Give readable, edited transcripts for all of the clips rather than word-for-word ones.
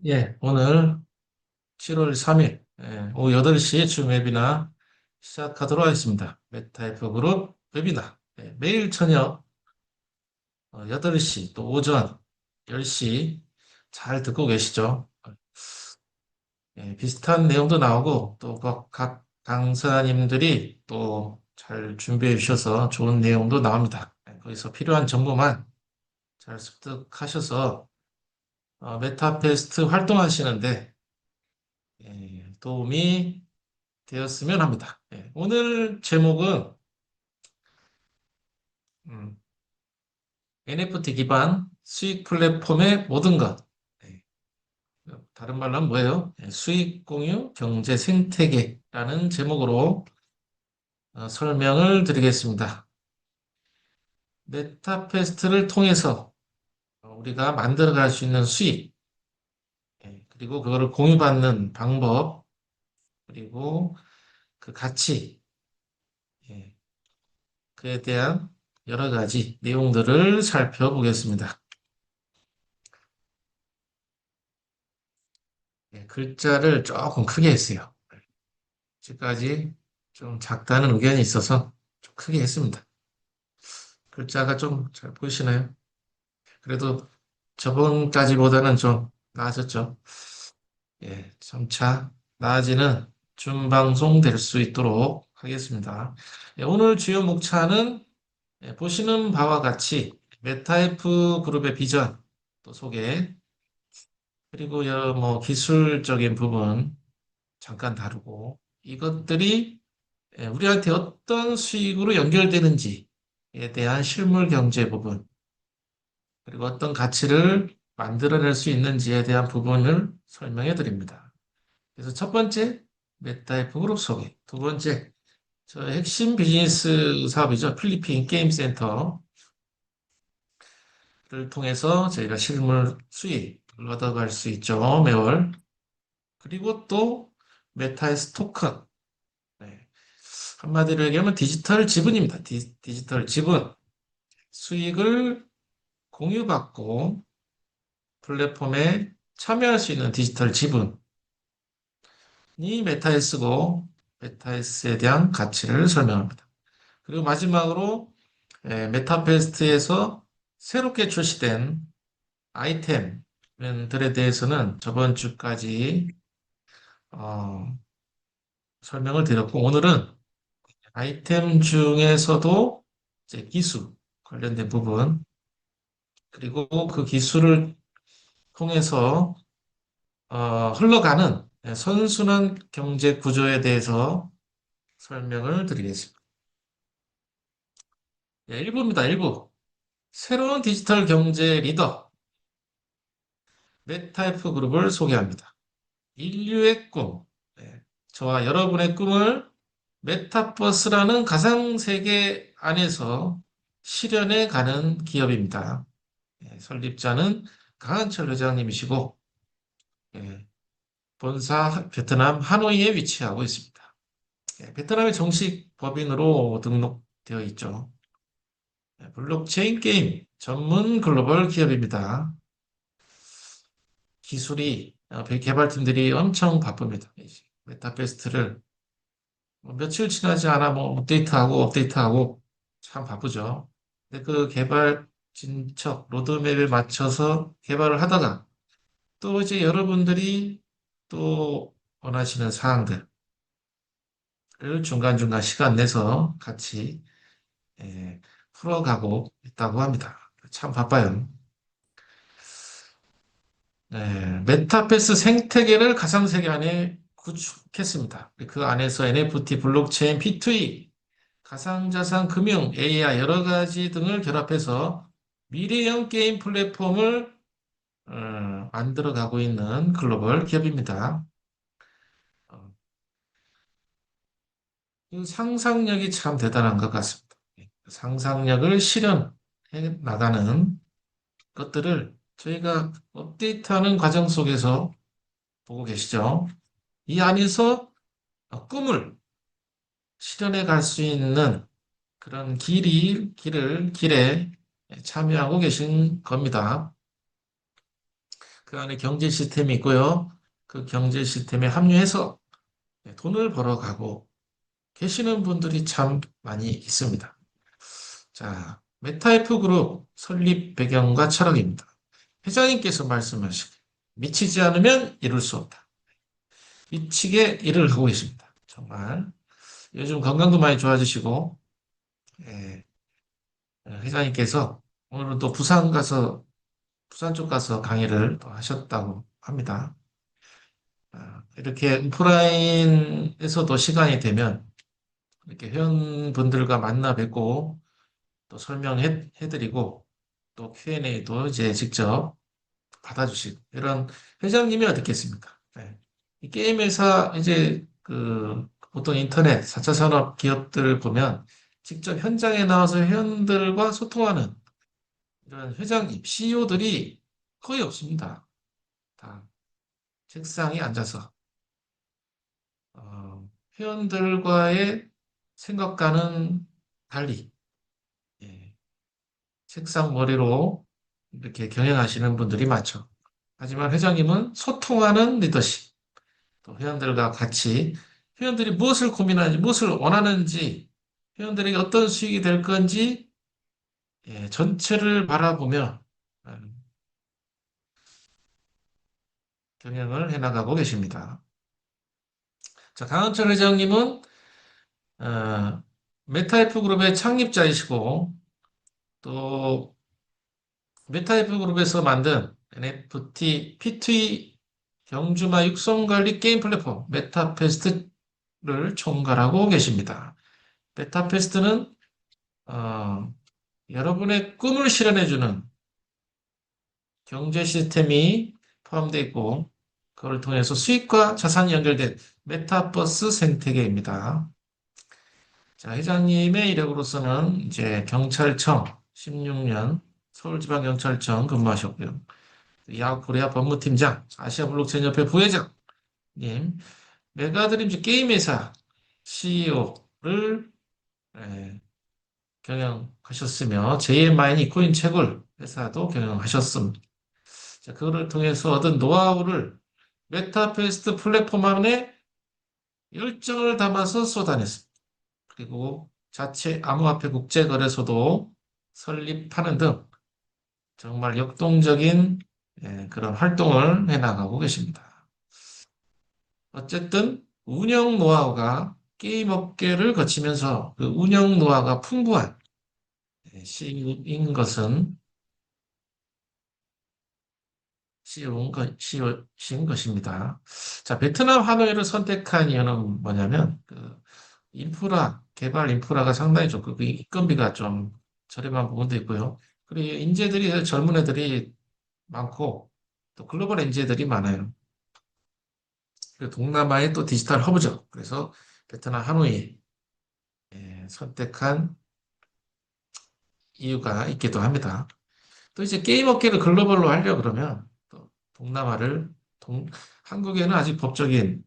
예, 오늘 7월 3일 오후 8시에 주 웨비나 시작하도록 하겠습니다. 메타이프 그룹 웨비나 매일 저녁 8시 또 오전 10시 잘 듣고 계시죠? 비슷한 내용도 나오고 또 각 강사님들이 또 잘 준비해 주셔서 좋은 내용도 나옵니다. 거기서 필요한 정보만 잘 습득하셔서 메타페스트 활동하시는데 도움이 되었으면 합니다. 오늘 제목은 음, NFT 기반 수익 플랫폼의 모든 것. 예, 다른 말로 하면 뭐예요? 수익 공유 경제 생태계라는 제목으로 설명을 드리겠습니다. 메타페스트를 통해서 우리가 만들어갈 수 있는 수익, 그리고 그거를 공유받는 방법, 그리고 그 가치, 예, 그에 대한 여러 가지 내용들을 살펴보겠습니다. 글자를 조금 크게 했어요. 지금까지 좀 작다는 의견이 있어서 좀 크게 했습니다. 글자가 좀 잘 보이시나요? 그래도 저번까지보다는 좀 나아졌죠. 점차 나아지는 준방송 될 수 있도록 하겠습니다. 오늘 주요 목차는 보시는 바와 같이 메타이프 그룹의 비전 또 소개, 그리고 여러 뭐 기술적인 부분 잠깐 다루고, 이것들이 우리한테 어떤 수익으로 연결되는지에 대한 실물 경제 부분, 그리고 어떤 가치를 만들어낼 수 있는지에 대한 부분을 설명해 드립니다. 그래서 첫 번째, 메타이프 그룹 소개. 두 번째, 저 핵심 비즈니스 사업이죠. 필리핀 게임 센터를 통해서 저희가 실물 수익을 얻어갈 수 있죠. 매월. 그리고 또 메타이스 토큰. 네. 한마디로 얘기하면 디지털 지분입니다. 디지털 지분. 수익을 공유받고 플랫폼에 참여할 수 있는 디지털 지분이 메타에스고, 메타에스에 대한 가치를 설명합니다. 그리고 마지막으로 메타페스트에서 새롭게 출시된 아이템들에 대해서는 저번 주까지 어, 설명을 드렸고, 오늘은 아이템 중에서도 이제 기술 관련된 부분, 그리고 그 기술을 통해서 흘러가는 선순환 경제 구조에 대해서 설명을 드리겠습니다. 1부입니다. 1부. 새로운 디지털 경제 리더 메타이프 그룹을 소개합니다. 인류의 꿈. 저와 여러분의 꿈을 메타버스라는 가상세계 안에서 실현해 가는 기업입니다. 설립자는 강한철 회장님이시고, 예, 본사 베트남 하노이에 위치하고 있습니다. 베트남의 정식 법인으로 등록되어 있죠. 블록체인 게임 전문 글로벌 기업입니다. 기술이 개발팀들이 엄청 바쁩니다. 메타베스트를 뭐 며칠 지나지 않아 뭐 업데이트하고 참 바쁘죠. 근데 그 개발 진척 로드맵에 맞춰서 개발을 하다가 또 이제 여러분들이 또 원하시는 사항들을 중간중간 시간 내서 같이 풀어가고 있다고 합니다. 참 바빠요. 메타버스 생태계를 가상세계 안에 구축했습니다. 그 안에서 NFT, 블록체인, P2E, 가상자산, 금융, AI 여러 가지 등을 결합해서 미래형 게임 플랫폼을 만들어가고 있는 글로벌 기업입니다. 어, 이 상상력이 참 대단한 것 같습니다. 상상력을 실현해 나가는 것들을 저희가 업데이트하는 과정 속에서 보고 계시죠. 이 안에서 꿈을 실현해 갈 수 있는 그런 길에 참여하고 계신 겁니다. 그 안에 경제 시스템이 있고요. 그 경제 시스템에 합류해서 돈을 벌어가고 계시는 분들이 참 많이 있습니다. 자, 메타이프 그룹 설립 배경과 철학입니다. 회장님께서 말씀하시길 미치지 않으면 이룰 수 없다. 미치게 일을 하고 계십니다. 정말 요즘 건강도 많이 좋아지시고 예, 회장님께서 오늘은 또 부산 쪽 가서 강의를 또 하셨다고 합니다. 이렇게 오프라인에서도 시간이 되면 이렇게 회원분들과 만나 뵙고 또 설명해 드리고 또 Q&A도 이제 직접 받아주시고 이런 회장님이 어떻겠습니까? 네. 이 게임 회사 이제 그 보통 인터넷 4차 산업 기업들을 보면 직접 현장에 나와서 회원들과 소통하는 이런 회장님, CEO들이 거의 없습니다. 다 책상에 앉아서 회원들과의 생각과는 달리 예, 책상 머리로 이렇게 경영하시는 분들이 많죠. 하지만 회장님은 소통하는 리더십, 또 회원들과 같이 회원들이 무엇을 고민하는지, 무엇을 원하는지, 회원들에게 어떤 수익이 될 건지 전체를 바라보며 경영을 해나가고 계십니다. 자, 강은철 회장님은 어, 메타이프 그룹의 창립자이시고 또 메타이프 그룹에서 만든 NFT, P2E 경주마 육성관리 게임 플랫폼 메타페스트를 총괄하고 계십니다. 메타페스트는 어, 여러분의 꿈을 실현해주는 경제 시스템이 포함되어 있고 그걸 통해서 수익과 자산이 연결된 메타버스 생태계입니다. 자, 회장님의 이력으로서는 이제 경찰청 16년 서울지방경찰청 근무하셨고요. 야코리아 법무팀장, 아시아 블록체인 협회 부회장님, 메가드림즈 게임회사 CEO를 경영하셨으며 JMI 코인 채굴 회사도 경영하셨습니다. 자, 그거를 통해서 얻은 노하우를 메타페스트 플랫폼 안에 열정을 담아서 쏟아냈습니다. 그리고 자체 암호화폐 국제거래소도 설립하는 등 정말 역동적인 그런 활동을 해나가고 계십니다. 어쨌든 운영 노하우가 게임 업계를 거치면서 그 운영 노하우가 풍부한 CEO인 것은 CEO신 것입니다. 자, 베트남 하노이를 선택한 이유는 뭐냐면 그 개발 인프라가 상당히 좋고 그 인건비가 좀 저렴한 부분도 있고요. 그리고 인재들이 젊은 애들이 많고 또 글로벌 인재들이 많아요. 그리고 동남아의 또 디지털 허브죠. 그래서 베트남 하노이 선택한 이유가 있기도 합니다. 또 이제 게임 업계를 글로벌로 하려 그러면 또 동남아를 동, 한국에는 아직 법적인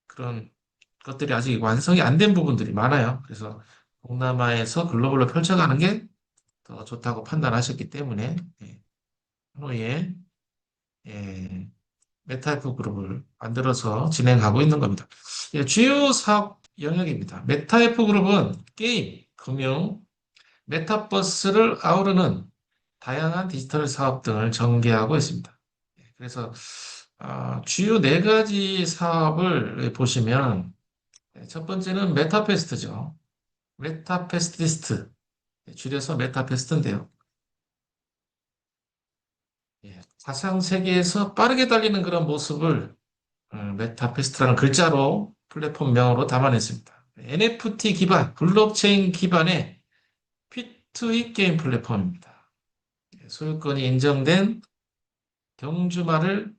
그런 것들이 아직 완성이 안 된 부분들이 많아요. 그래서 동남아에서 글로벌로 펼쳐가는 게 더 좋다고 판단하셨기 때문에 하노이에 예, 메타이프 그룹을 만들어서 진행하고 있는 겁니다. 주요 사업 영역입니다. 메타이프 그룹은 게임, 금융, 메타버스를 아우르는 다양한 디지털 사업 등을 전개하고 있습니다. 그래서 주요 네 가지 사업을 보시면 첫 번째는 메타페스트죠. 메타페스티스트, 줄여서 메타페스트인데요. 가상 세계에서 빠르게 달리는 그런 모습을 메타페스트라는 글자로 플랫폼명으로 담아냈습니다. NFT 기반, 블록체인 기반의 P2E 게임 플랫폼입니다. 소유권이 인정된 경주마를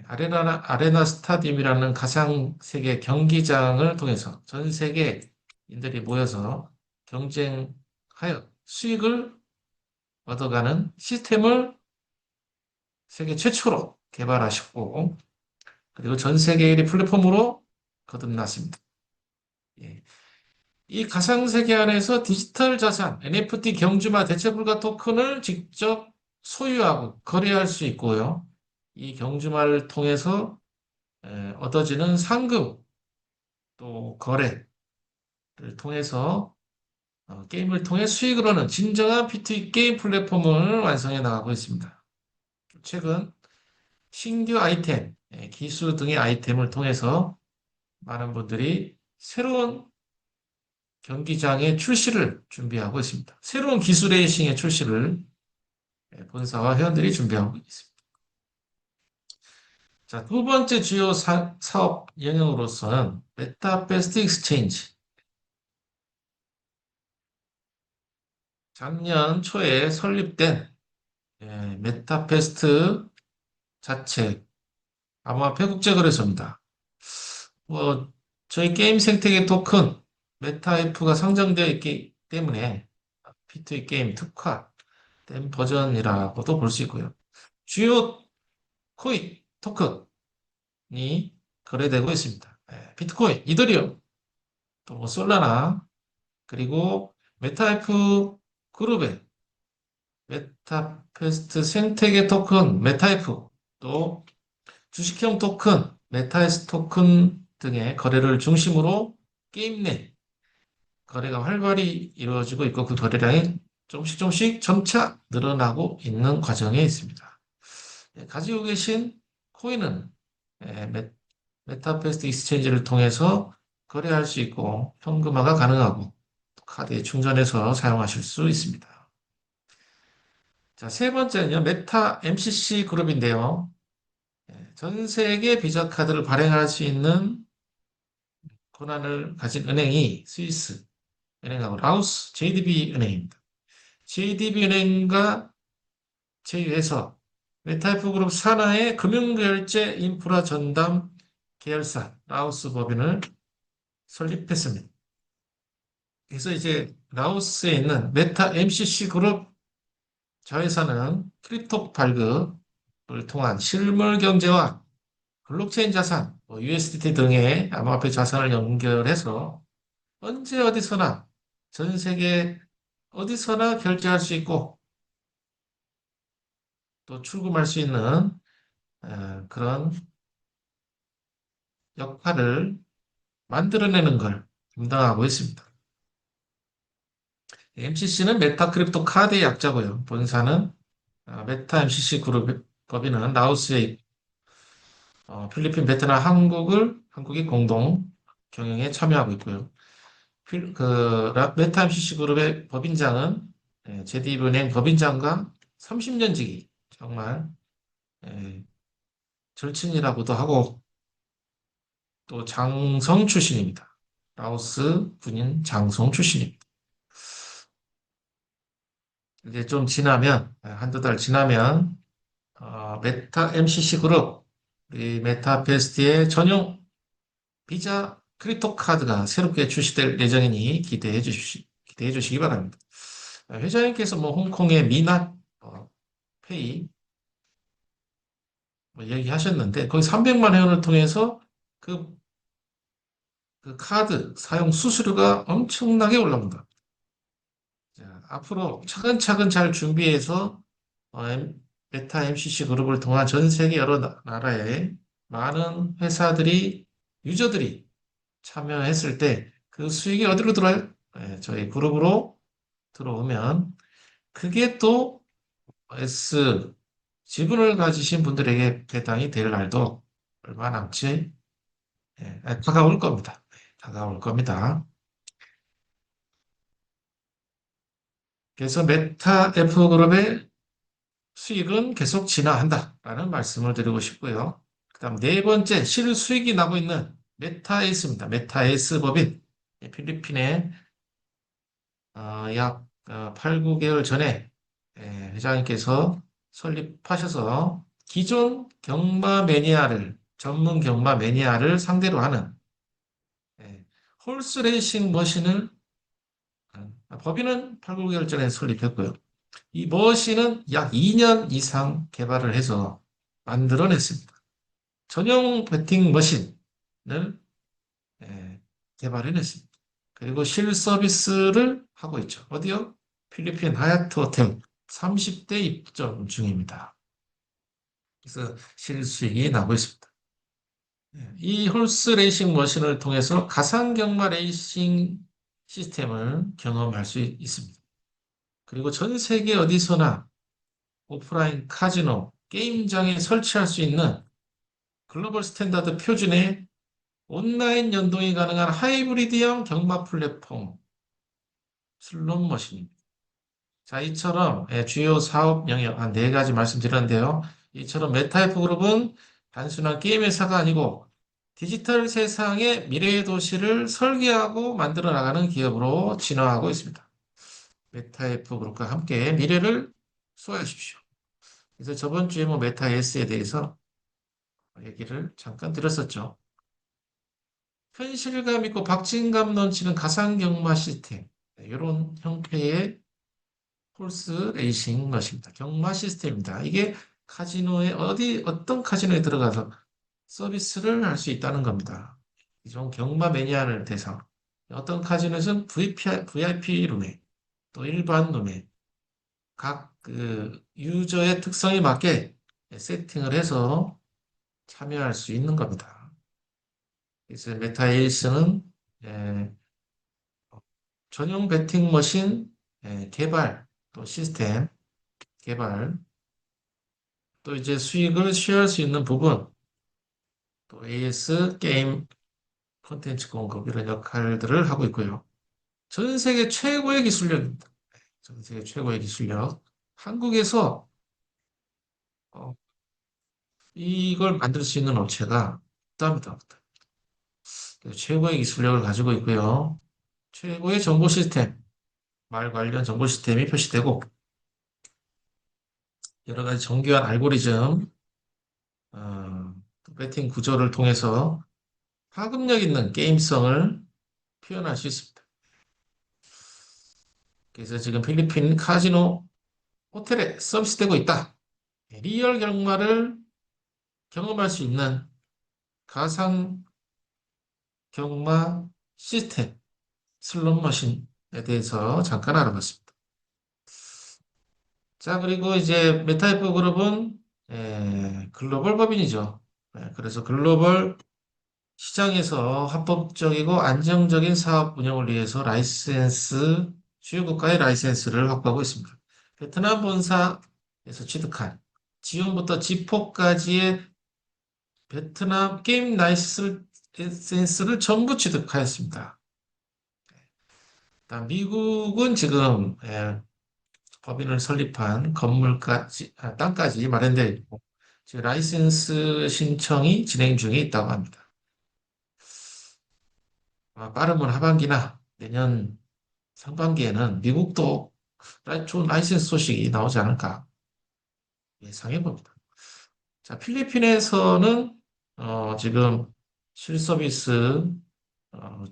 아레나 스타디움이라는 가상 세계 경기장을 통해서 전 세계인들이 모여서 경쟁하여 수익을 얻어가는 시스템을 세계 최초로 개발하셨고, 그리고 전 세계 1위 플랫폼으로 거듭났습니다. 예. 이 가상세계 안에서 디지털 자산, NFT 경주마 대체불가 토큰을 직접 소유하고 거래할 수 있고요. 이 경주마를 통해서 얻어지는 상금 또 거래를 통해서 게임을 통해 수익을 얻는 진정한 P2E 게임 플랫폼을 완성해 나가고 있습니다. 최근 신규 아이템, 기술 등의 아이템을 통해서 많은 분들이 새로운 경기장의 출시를 준비하고 있습니다. 새로운 기술 레이싱의 출시를 본사와 회원들이 준비하고 있습니다. 자, 두 번째 주요 사업 영역으로서는 메타베스트 익스체인지. 작년 초에 설립된 메타베스트 자체 암호화폐 국제거래소입니다. 뭐 저희 게임 생태계 토큰 메타F가 상장되어 있기 때문에 P2E 게임 특화된 버전이라고도 볼 수 있고요. 주요 코인 토큰이 거래되고 있습니다. 비트코인, 이더리움, 또 솔라나, 그리고 메타F 그룹의 메타페스트 생태계 토큰 메타F, 또 주식형 토큰 메타에스 토큰 등의 거래를 중심으로 게임 내 거래가 활발히 이루어지고 있고 그 거래량이 조금씩 조금씩 점차 늘어나고 있는 과정에 있습니다. 가지고 계신 코인은 메타베스트 익스체인지를 통해서 거래할 수 있고 현금화가 가능하고 카드에 충전해서 사용하실 수 있습니다. 자, 세 번째는요, 메타 MCC 그룹인데요. 전 세계 비자 카드를 발행할 수 있는 권한을 가진 은행이 스위스 은행하고 라오스 JDB 은행입니다. JDB 은행과 제휴해서 메타이프 그룹 산하의 금융결제 인프라 전담 계열사 라오스 법인을 설립했습니다. 그래서 이제 라오스에 있는 메타 MCC 그룹 자회사는 크립토 발급을 통한 실물 경제와 블록체인 자산, USDT 등의 암호화폐 자산을 연결해서 언제 어디서나 전 세계 어디서나 결제할 수 있고 또 출금할 수 있는 그런 역할을 만들어내는 걸 담당하고 있습니다. MCC는 메타 크립토 카드의 약자고요. 본사는 메타 MCC 그룹 법인은 라오스에 필리핀, 베트남, 한국이 공동 경영에 참여하고 있고요. 메타 MCC 그룹의 법인장은 제디은행 법인장과 30년 지기 정말 예, 절친이라고도 하고 또 장성 출신입니다. 라오스 군인 장성 출신입니다. 이제 좀 지나면 한두 달 지나면 메타 MCC 그룹 이 메타베스트의 전용 비자 크립토 카드가 새롭게 출시될 예정이니 기대해 주시기 바랍니다. 회장님께서 뭐 홍콩의 미낫 페이 뭐 얘기하셨는데 거의 300만 회원을 통해서 그, 그 카드 사용 수수료가 엄청나게 올라온다. 자, 앞으로 차근차근 잘 준비해서 메타 MCC 그룹을 통한 전 세계 여러 나라의 많은 회사들이 유저들이 참여했을 때 그 수익이 어디로 들어요? 저희 그룹으로 들어오면 그게 또 S 지분을 가지신 분들에게 배당이 될 날도 얼마 남지 다가올 겁니다. 다가올 겁니다. 그래서 메타 F그룹의 수익은 계속 진화한다라는 말씀을 드리고 싶고요. 그다음 네 번째 실수익이 나고 있는 메타에이스입니다. 메타에이스 법인 필리핀에 약 8, 9개월 전에 회장님께서 설립하셔서 기존 전문 경마 매니아를 상대로 하는 홀스 레이싱 머신을 법인은 8, 9개월 전에 설립했고요. 이 머신은 약 2년 이상 개발을 해서 만들어냈습니다. 전용 배팅 머신을 개발해냈습니다. 그리고 실 서비스를 하고 있죠. 어디요? 필리핀 하얏트 호텔 30대 입점 중입니다. 그래서 실수익이 나고 있습니다. 이 홀스 레이싱 머신을 통해서 가상 경마 레이싱 시스템을 경험할 수 있습니다. 그리고 전 세계 어디서나 오프라인 카지노, 게임장에 설치할 수 있는 글로벌 스탠다드 표준의 온라인 연동이 가능한 하이브리드형 경마 플랫폼 슬롯머신입니다. 자, 이처럼 주요 사업 영역 한 네 가지 말씀드렸는데요. 이처럼 메타이프 그룹은 단순한 게임 회사가 아니고 디지털 세상의 미래의 도시를 설계하고 만들어 나가는 기업으로 진화하고 있습니다. 메타이프 그룹과 함께 미래를 소화하십시오. 그래서 저번 주에 뭐 메타에스에 대해서 얘기를 잠깐 드렸었죠. 현실감 있고 박진감 넘치는 가상 경마 시스템. 이런 형태의 홀스 레이싱 것입니다. 경마 시스템입니다. 이게 카지노에 어떤 카지노에 들어가서 서비스를 할 수 있다는 겁니다. 이종 경마 매니아를 대상. 어떤 카지노에서는 VIP 룸에 또 일반 룸에 각 그 유저의 특성에 맞게 세팅을 해서 참여할 수 있는 겁니다. 그래서 메타에이스는 전용 베팅 머신 개발 또 시스템 개발 또 이제 수익을 쉐어할 수 있는 부분, 또 AS 게임 콘텐츠 공급 이런 역할들을 하고 있고요. 전 세계 최고의 기술력입니다. 전 세계 최고의 기술력. 한국에서 어, 이걸 만들 수 있는 업체가 없답니다. 최고의 기술력을 가지고 있고요. 최고의 정보 시스템, 말 관련 정보 시스템이 표시되고 여러 가지 정교한 알고리즘, 또 배팅 구조를 통해서 파급력 있는 게임성을 표현할 수 있습니다. 그래서 지금 필리핀 카지노 호텔에 서비스되고 있다. 리얼 경마를 경험할 수 있는 가상 경마 시스템 슬롯 머신에 대해서 잠깐 알아봤습니다. 자, 그리고 이제 메타이프 그룹은 글로벌 법인이죠. 그래서 글로벌 시장에서 합법적이고 안정적인 사업 운영을 위해서 주요 국가의 라이센스를 확보하고 있습니다. 베트남 본사에서 취득한 지원부터 지포까지의 베트남 게임 라이센스를 전부 취득하였습니다. 미국은 지금 법인을 설립한 땅까지 마련되어 있고 지금 라이센스 신청이 진행 중에 있다고 합니다. 빠르면 하반기나 내년 상반기에는 미국도 좋은 라이센스 소식이 나오지 않을까 예상해 봅니다. 자, 필리핀에서는 지금 실서비스 어,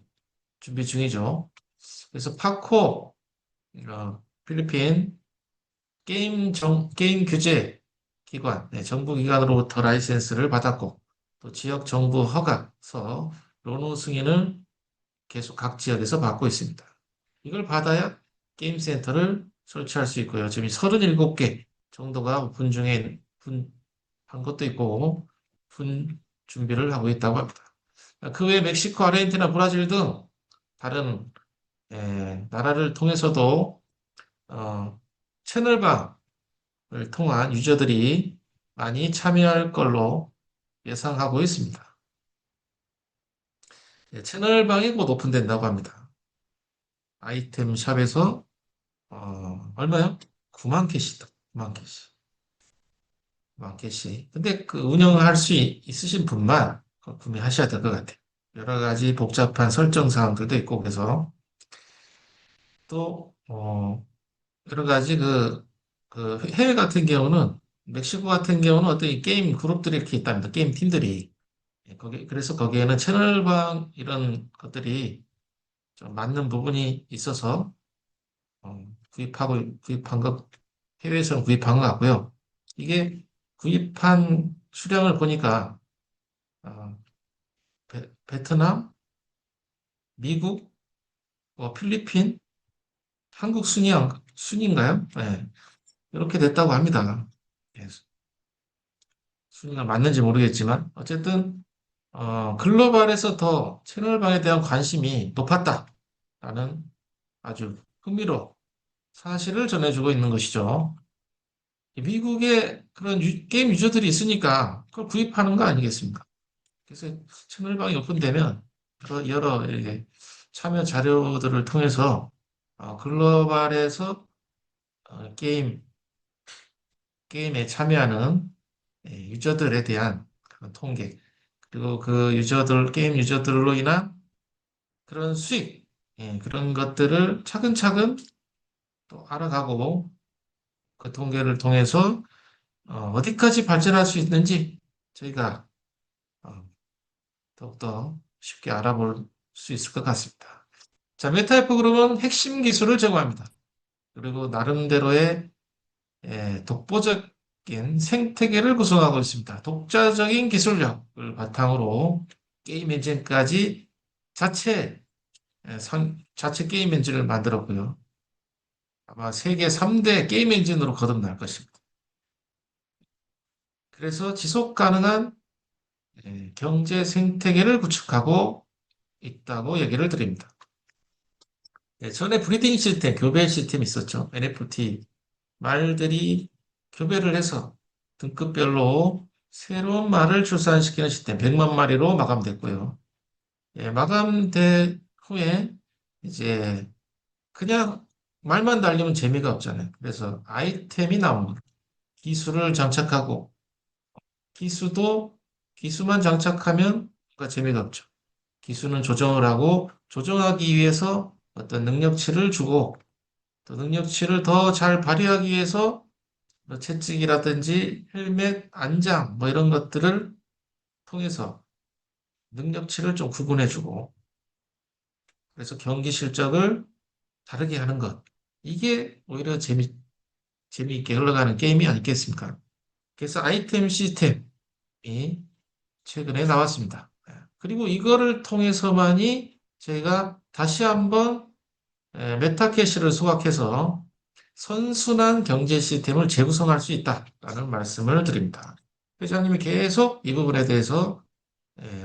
준비 중이죠. 그래서 파코 필리핀 게임 규제 기관, 정부 기관으로부터 라이센스를 받았고 또 지역 정부 허가서 로노 승인을 계속 각 지역에서 받고 있습니다. 이걸 받아야 게임 센터를 설치할 수 있고요. 지금 37개 정도가 한 것도 있고 분 준비를 하고 있다고 합니다. 그 외에 멕시코, 아르헨티나, 브라질 등 다른 나라를 통해서도 채널방을 통한 유저들이 많이 참여할 걸로 예상하고 있습니다. 채널방이 곧 오픈된다고 합니다. 아이템 샵에서 얼마요? 9만 캐시다. 9만 캐시. 9만 캐시. 근데 그 운영할 수 있으신 분만 구매하셔야 될 것 같아요. 여러 가지 복잡한 설정 사항들도 있고 그래서 또 여러 가지 그 해외 같은 경우는 멕시코 같은 경우는 어떤 이 게임 그룹들이 이렇게 있답니다. 게임 팀들이 그래서 거기에는 채널방 이런 것들이 좀 맞는 부분이 있어서 구입한 것 해외에서는 구입한 것 같고요. 이게 구입한 수량을 보니까 어, 베트남, 미국, 필리핀, 한국 순위인가요? 네. 이렇게 됐다고 합니다. 예, 순위가 맞는지 모르겠지만 어쨌든 글로벌에서 더 채널방에 대한 관심이 높았다라는 아주 흥미로운 사실을 전해주고 있는 것이죠. 미국에 그런 게임 유저들이 있으니까 그걸 구입하는 거 아니겠습니까? 그래서 채널방이 오픈되면 여러 이렇게 참여 자료들을 통해서 글로벌에서 게임에 참여하는 유저들에 대한 그런 통계, 그리고 그 게임 유저들로 인한 그런 수익, 그런 것들을 차근차근 또 알아가고 그 통계를 통해서 어디까지 발전할 수 있는지 저희가 어, 더욱더 쉽게 알아볼 수 있을 것 같습니다. 자, 메타이프 그룹은 핵심 기술을 제공합니다. 그리고 나름대로의 독보적인 생태계를 구성하고 있습니다. 독자적인 기술력을 바탕으로 게임 엔진까지 자체, 자체 게임 엔진을 만들었고요. 아마 세계 3대 게임 엔진으로 거듭날 것입니다. 그래서 지속 가능한 경제 생태계를 구축하고 있다고 얘기를 드립니다. 전에 브리딩 시스템, 교배 시스템이 있었죠. NFT 말들이 교배를 해서 등급별로 새로운 말을 출산시키는 시스템 100만 마리로 마감됐고요. 마감된 후에 이제 그냥 말만 달리면 재미가 없잖아요. 그래서 아이템이 나옵니다. 기술을 장착하고 기수도 기수만 장착하면 뭔가 재미가 없죠. 기수는 조정을 하고 조정하기 위해서 어떤 능력치를 주고 또 능력치를 더 잘 발휘하기 위해서 뭐 채찍이라든지 헬멧, 안장 뭐 이런 것들을 통해서 능력치를 좀 구분해주고 그래서 경기 실적을 다르게 하는 것. 이게 오히려 재미있게 흘러가는 게임이 아니겠습니까? 그래서 아이템 시스템이 최근에 나왔습니다. 그리고 이거를 통해서만이 저희가 다시 한번 메타캐시를 소각해서 선순환 경제 시스템을 재구성할 수 있다라는 말씀을 드립니다. 회장님이 계속 이 부분에 대해서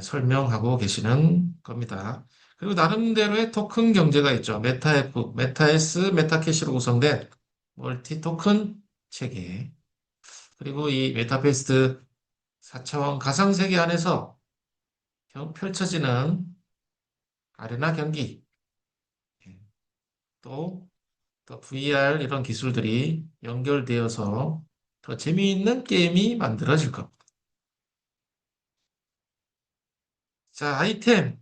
설명하고 계시는 겁니다. 그리고 나름대로의 토큰 경제가 있죠. 메타F, 메타S, 메타캐시로 구성된 멀티 토큰 체계. 그리고 이 메타베스트 4차원 가상세계 안에서 펼쳐지는 아레나 경기, 예, 또, 또 VR 이런 기술들이 연결되어서 더 재미있는 게임이 만들어질 겁니다. 자, 아이템,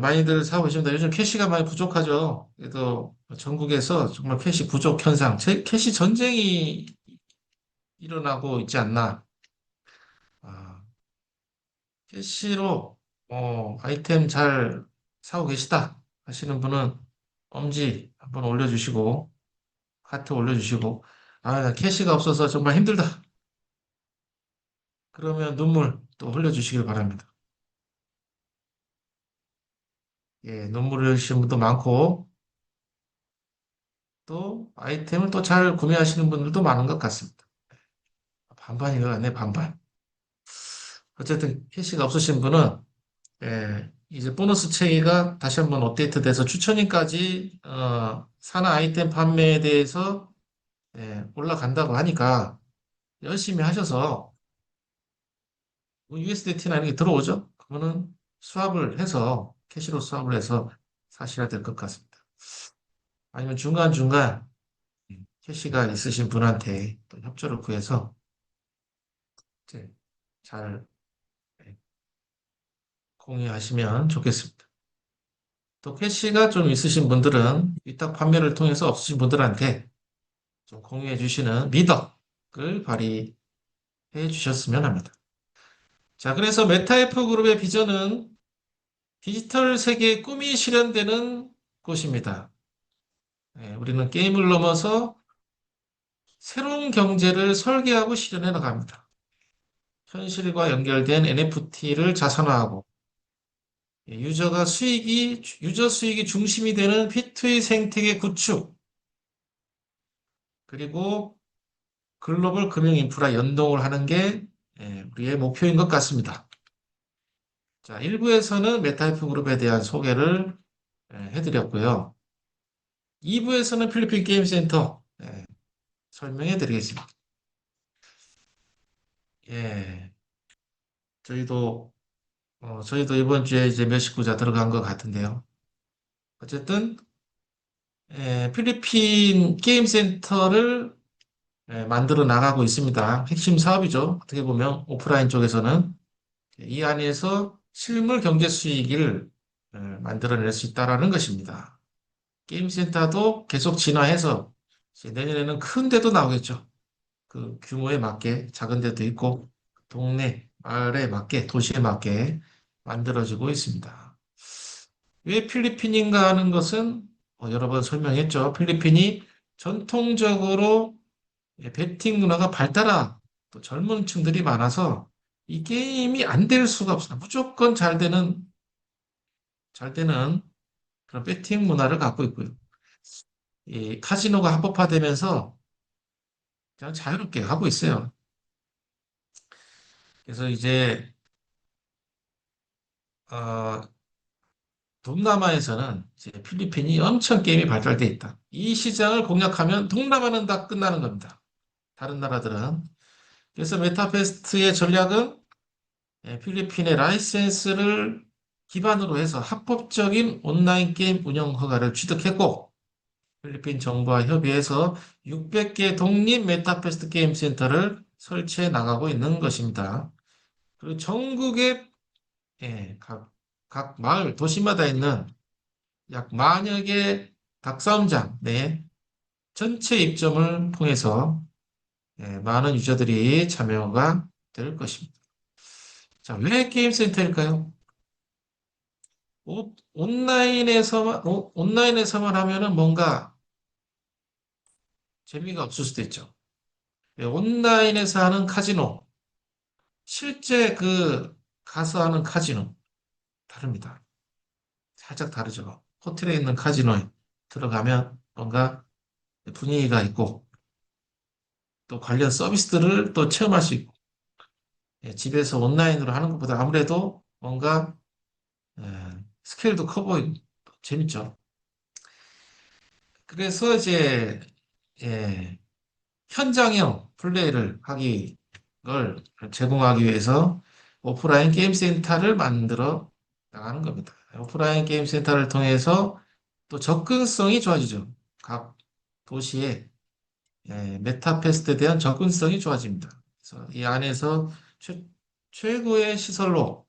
많이들 사고 계십니다. 요즘 캐시가 많이 부족하죠. 그래도 전국에서 정말 캐시 부족 현상, 캐시 전쟁이 일어나고 있지 않나. 아, 캐시로 아이템 잘 사고 계시다 하시는 분은 엄지 한번 올려주시고, 하트 올려주시고, 나 캐시가 없어서 정말 힘들다. 그러면 눈물 또 흘려주시길 바랍니다. 예, 눈물 흘리시는 분도 많고, 또 아이템을 또 잘 구매하시는 분들도 많은 것 같습니다. 반반인 것 같네, 반반. 어쨌든 캐시가 없으신 분은 이제 보너스 체계가 다시 한번 업데이트돼서 추천인까지 사나 아이템 판매에 대해서 올라간다고 하니까 열심히 하셔서 USDT나 이런 게 들어오죠? 그거는 수합을 해서 캐시로 수합을 해서 사셔야 될 것 같습니다. 아니면 중간중간 캐시가 있으신 분한테 또 협조를 구해서 이제 잘 공유하시면 좋겠습니다. 또 캐시가 좀 있으신 분들은 위탁 판매를 통해서 없으신 분들한테 좀 공유해 주시는 미덕을 발휘해 주셨으면 합니다. 자, 그래서 메타F 그룹의 비전은 디지털 세계의 꿈이 실현되는 곳입니다. 우리는 게임을 넘어서 새로운 경제를 설계하고 실현해 나갑니다. 현실과 연결된 NFT를 자산화하고 유저 수익이 중심이 되는 피트의 생태계 구축, 그리고 글로벌 금융 인프라 연동을 하는 게 우리의 목표인 것 같습니다. 자, 1부에서는 메타이프 그룹에 대한 소개를 해드렸고요. 2부에서는 필리핀 게임 센터 설명해 드리겠습니다. 예, 저희도 저희도 이번 주에 이제 몇십 구자 들어간 것 같은데요. 어쨌든 필리핀 게임 센터를 만들어 나가고 있습니다. 핵심 사업이죠. 어떻게 보면 오프라인 쪽에서는 이 안에서 실물 경제 수익을 만들어낼 수 있다라는 것입니다. 게임 센터도 계속 진화해서 이제 내년에는 큰 데도 나오겠죠. 그 규모에 맞게 작은 데도 있고 동네, 마을에 맞게 도시에 맞게 만들어지고 있습니다. 왜 필리핀인가 하는 것은 여러 번 설명했죠. 필리핀이 전통적으로 베팅 문화가 발달한 또 젊은 층들이 많아서 이 게임이 안 될 수가 없어요. 무조건 잘 되는 그런 베팅 문화를 갖고 있고요. 이 카지노가 합법화되면서 그냥 자유롭게 하고 있어요. 그래서 이제 어, 동남아에서는 이제 필리핀이 엄청 게임이 발달돼 있다. 이 시장을 공략하면 동남아는 다 끝나는 겁니다. 다른 나라들은. 그래서 메타페스트의 전략은 필리핀의 라이센스를 기반으로 해서 합법적인 온라인 게임 운영 허가를 취득했고 필리핀 정부와 협의해서 600개 독립 메타페스트 게임 센터를 설치해 나가고 있는 것입니다. 그리고 전국의 각 마을, 도시마다 있는 약 만여 개 닭싸움장 내 전체 입점을 통해서 많은 유저들이 참여가 될 것입니다. 자, 왜 게임 센터일까요? 온라인에서만 하면은 뭔가 재미가 없을 수도 있죠. 온라인에서 하는 카지노, 실제 그 가서 하는 카지노 다릅니다. 살짝 다르죠. 호텔에 있는 카지노에 들어가면 뭔가 분위기가 있고 또 관련 서비스들을 또 체험할 수 있고 집에서 온라인으로 하는 것보다 아무래도 뭔가 예, 스케일도 커 보이고 재밌죠. 그래서 이제 예, 현장형 플레이를 하기 걸 제공하기 위해서 오프라인 게임 센터를 만들어 나가는 겁니다. 오프라인 게임 센터를 통해서 또 접근성이 좋아지죠. 각 도시의 메타패스트에 대한 접근성이 좋아집니다. 그래서 이 안에서 최고의 시설로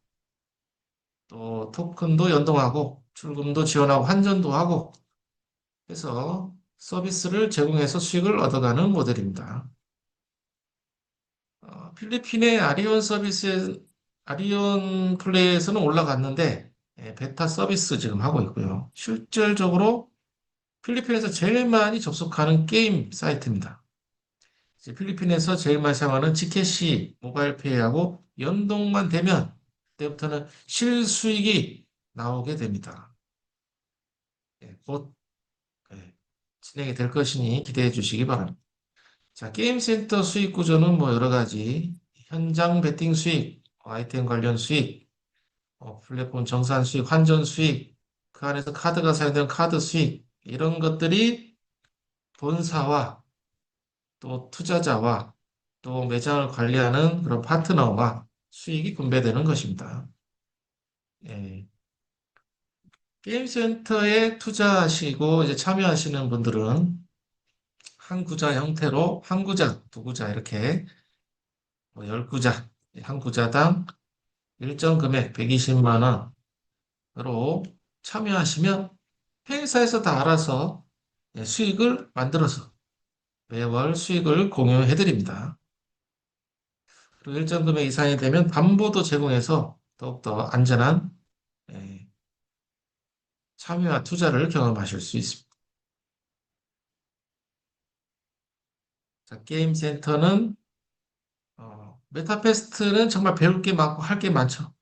또 토큰도 연동하고 출금도 지원하고 환전도 하고 해서 서비스를 제공해서 수익을 얻어가는 모델입니다. 필리핀의 아리온 플레이에서는 올라갔는데 베타 서비스 지금 하고 있고요. 실질적으로 필리핀에서 제일 많이 접속하는 게임 사이트입니다. 이제 필리핀에서 제일 많이 사용하는 지캐시 모바일페이하고 연동만 되면 그때부터는 실수익이 나오게 됩니다. 곧 진행이 될 것이니 기대해 주시기 바랍니다. 자, 게임 센터 수익 구조는 뭐 여러 가지 현장 베팅 수익, 아이템 관련 수익, 플랫폼 정산 수익, 환전 수익, 그 안에서 카드가 사용되는 카드 수익 이런 것들이 본사와 또 투자자와 또 매장을 관리하는 그런 파트너와 수익이 분배되는 것입니다. 예. 게임 센터에 투자하시고 이제 참여하시는 분들은 한 구자 형태로 한 구자, 두 구자 이렇게 뭐 10구자, 한 구자당 일정 금액 120만 원으로 참여하시면 회사에서 다 알아서 수익을 만들어서 매월 수익을 공유해 드립니다. 그리고 일정 금액 이상이 되면 담보도 제공해서 더욱더 안전한 예, 참여와 투자를 경험하실 수 있습니다. 자, 게임 센터는 메타페스트는 정말 배울 게 많고 할 게 많죠.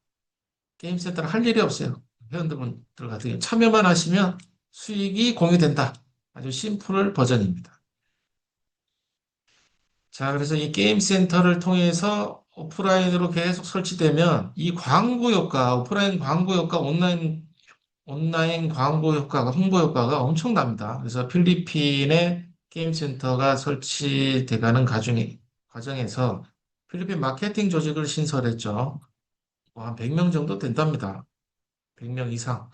게임 센터는 할 일이 없어요. 회원분들 같은 경우 참여만 하시면 수익이 공유된다. 아주 심플 버전입니다. 자, 그래서 이 게임 센터를 통해서 오프라인으로 계속 설치되면 이 광고 효과, 오프라인 광고 효과, 온라인 광고 효과가, 홍보 효과가 엄청납니다. 그래서 필리핀에 게임 센터가 설치돼가는 과정에서 필리핀 마케팅 조직을 신설했죠. 뭐한 100명 정도 된답니다. 100명 이상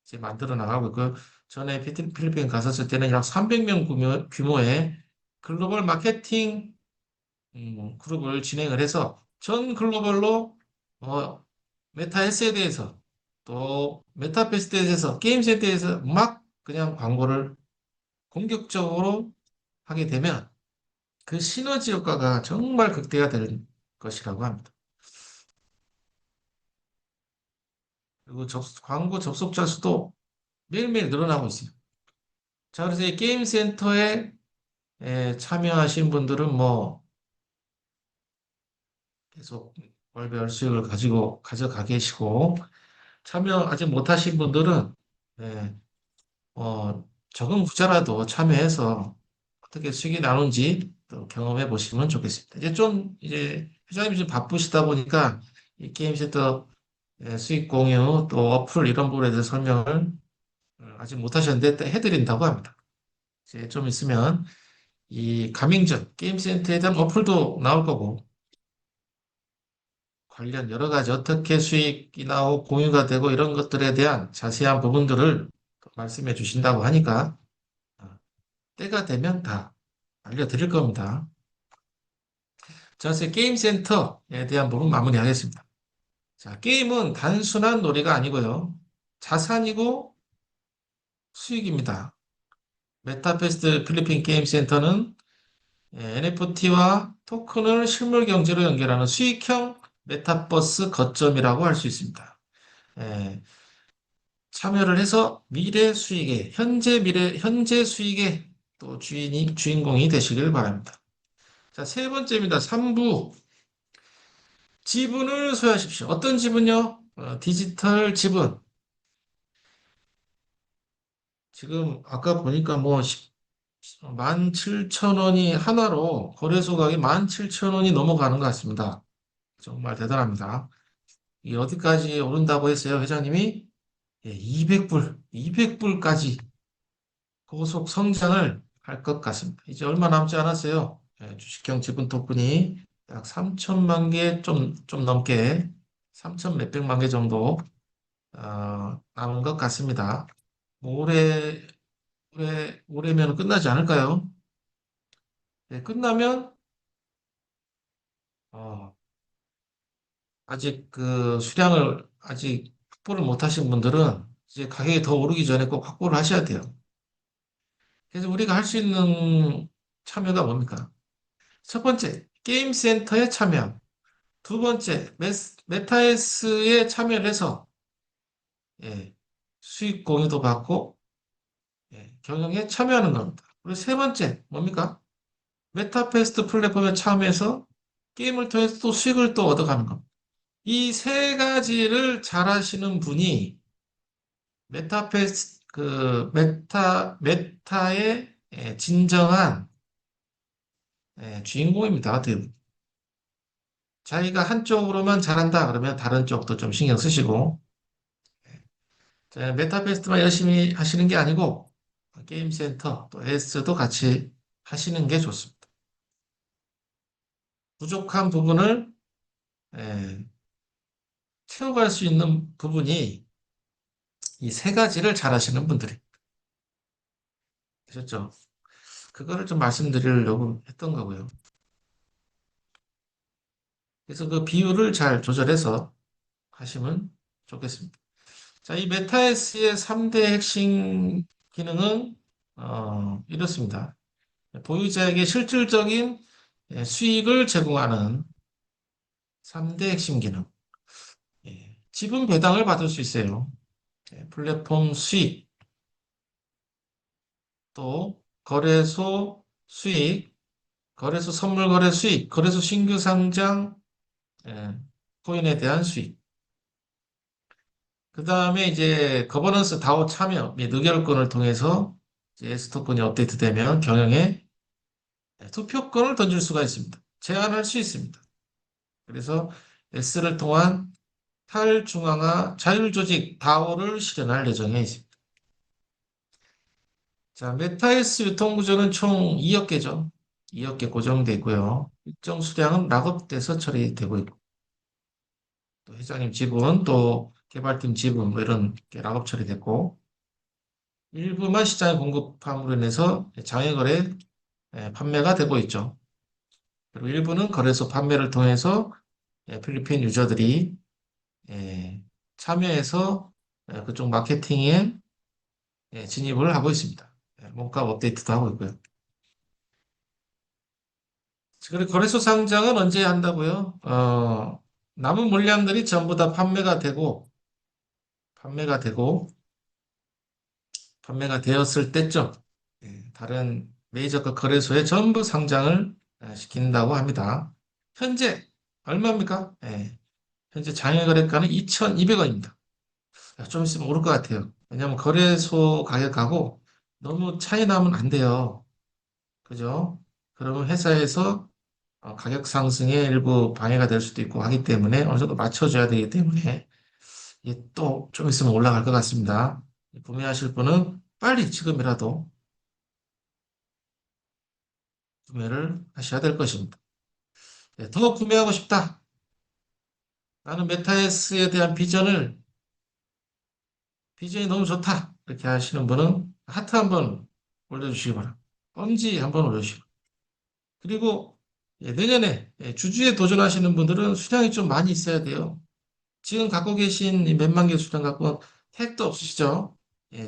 이제 만들어 나가고 그 전에 필리핀 갔었을 때는 약 300명 규모의 글로벌 마케팅 그룹을 진행을 해서 전 글로벌로 어, 메타 헬스에 대해서 또 메타베스트에 대해서 게임 센터에서 막 그냥 광고를 공격적으로 하게 되면 그 시너지 효과가 정말 극대화 될 것이라고 합니다. 그리고 광고 접속자 수도 매일매일 늘어나고 있어요. 자, 그래서 이 게임 센터에 참여하신 분들은 뭐 계속 월별 수익을 가져가 계시고 참여 아직 못하신 분들은 네, 적은 후자라도 참여해서 어떻게 수익이 나는지 또 경험해 보시면 좋겠습니다. 이제 회장님이 좀 바쁘시다 보니까 이 게임 센터 수익 공유 또 어플 이런 부분에 대해서 설명을 아직 못하셨는데 해드린다고 합니다. 이제 좀 있으면 이 가맹점 게임 센터에 대한 어플도 나올 거고 관련 여러 가지 어떻게 수익이 나오고 공유가 되고 이런 것들에 대한 자세한 부분들을 말씀해 주신다고 하니까 어, 때가 되면 다 알려드릴 겁니다. 자, 그래서 게임 센터에 대한 부분 마무리하겠습니다. 자, 게임은 단순한 놀이가 아니고요. 자산이고 수익입니다. 메타페스트 필리핀 게임 센터는 NFT와 토큰을 실물 경제로 연결하는 수익형 메타버스 거점이라고 할 수 있습니다. 예, 참여를 해서 현재 수익의 또 주인공이 되시길 바랍니다. 자, 세 번째입니다. 3부. 지분을 소유하십시오. 어떤 지분요? 디지털 지분. 지금 아까 보니까 뭐 17,000원이 하나로 거래소 가격이 17,000원이 넘어가는 것 같습니다. 정말 대단합니다. 이 어디까지 오른다고 했어요, 회장님이? 예, 200불까지 고속 성장을 할 것 같습니다. 이제 얼마 남지 않았어요. 예, 주식형 지분 토큰이 약 3천만 개 좀 넘게 3천 몇백만 개 정도 남은 것 같습니다. 뭐 올해면 끝나지 않을까요? 네, 끝나면 어, 아직 그 수량을 아직 확보를 못 하신 분들은 이제 가격이 더 오르기 전에 꼭 확보를 하셔야 돼요. 그래서 우리가 할 수 있는 참여가 뭡니까? 첫 번째, 게임 센터에 참여. 두 번째, 메타에스에 참여를 해서 예, 수익 공유도 받고 경영에 참여하는 겁니다. 그리고 세 번째, 뭡니까? 메타페스트 플랫폼에 참여해서 게임을 통해서 또 수익을 또 얻어가는 겁니다. 이 세 가지를 잘하시는 분이 메타의 진정한 주인공입니다. 어떻게 보면. 자기가 한쪽으로만 잘한다 그러면 다른 쪽도 좀 신경 쓰시고 자, 메타페스트만 열심히 하시는 게 아니고 게임 센터 또 에스도 같이 하시는 게 좋습니다. 부족한 부분을 예, 채워갈 수 있는 부분이 이 세 가지를 잘 하시는 분들이 계셨죠. 그거를 좀 말씀드리려고 했던 거고요. 그래서 그 비율을 잘 조절해서 하시면 좋겠습니다. 자, 이 메타에스의 3대 핵심 기능은 이렇습니다. 보유자에게 실질적인 수익을 제공하는 3대 핵심 기능. 지분 배당을 받을 수 있어요. 플랫폼 수익, 또 거래소 수익, 거래소 선물 거래 수익, 거래소 신규 상장, 예, 코인에 대한 수익. 그 다음에 이제 거버넌스 다오 참여 및 의결권을 통해서 이제 S토큰이 업데이트되면 경영에 투표권을 던질 수가 있습니다. 제안할 수 있습니다. 그래서 S를 통한 탈중앙화 자율조직 다오를 실현할 예정에 있습니다. 자, 메타에스 유통구조는 총 2억 개죠. 2억 개 고정돼 있고요. 일정 수량은 락업돼서 처리되고 있고, 또 회장님 지분, 또 개발팀 지분, 뭐 이런 게 락업 처리됐고, 일부만 시장에 공급함으로 인해서 장외거래 판매가 되고 있죠. 그리고 일부는 거래소 판매를 통해서 필리핀 유저들이 예, 참여해서 그쪽 마케팅에 진입을 하고 있습니다. 몸값 업데이트도 하고 있고요. 그리고 거래소 상장은 언제 한다고요? 남은 물량들이 전부 다 판매가 되고, 판매가 되었을 때죠. 다른 메이저급 거래소에 전부 상장을 시킨다고 합니다. 현재 얼마입니까? 현재 장외거래가는 2,200원입니다. 좀 있으면 오를 것 같아요. 왜냐하면 거래소 가격하고 너무 차이 나면 안 돼요. 그죠? 그러면 회사에서 가격 상승에 일부 방해가 될 수도 있고 하기 때문에 어느 정도 맞춰줘야 되기 때문에 이게 또 좀 있으면 올라갈 것 같습니다. 구매하실 분은 빨리 지금이라도 구매를 하셔야 될 것입니다. 더 구매하고 싶다. 나는 메타에스에 대한 비전이 너무 좋다. 이렇게 하시는 분은 하트 한번 올려주시기 바랍니다. 엄지 한번 올려주시기 바랍니다. 그리고 내년에 주주에 도전하시는 분들은 수량이 좀 많이 있어야 돼요. 지금 갖고 계신 이 몇만 개 수량 갖고 택도 없으시죠?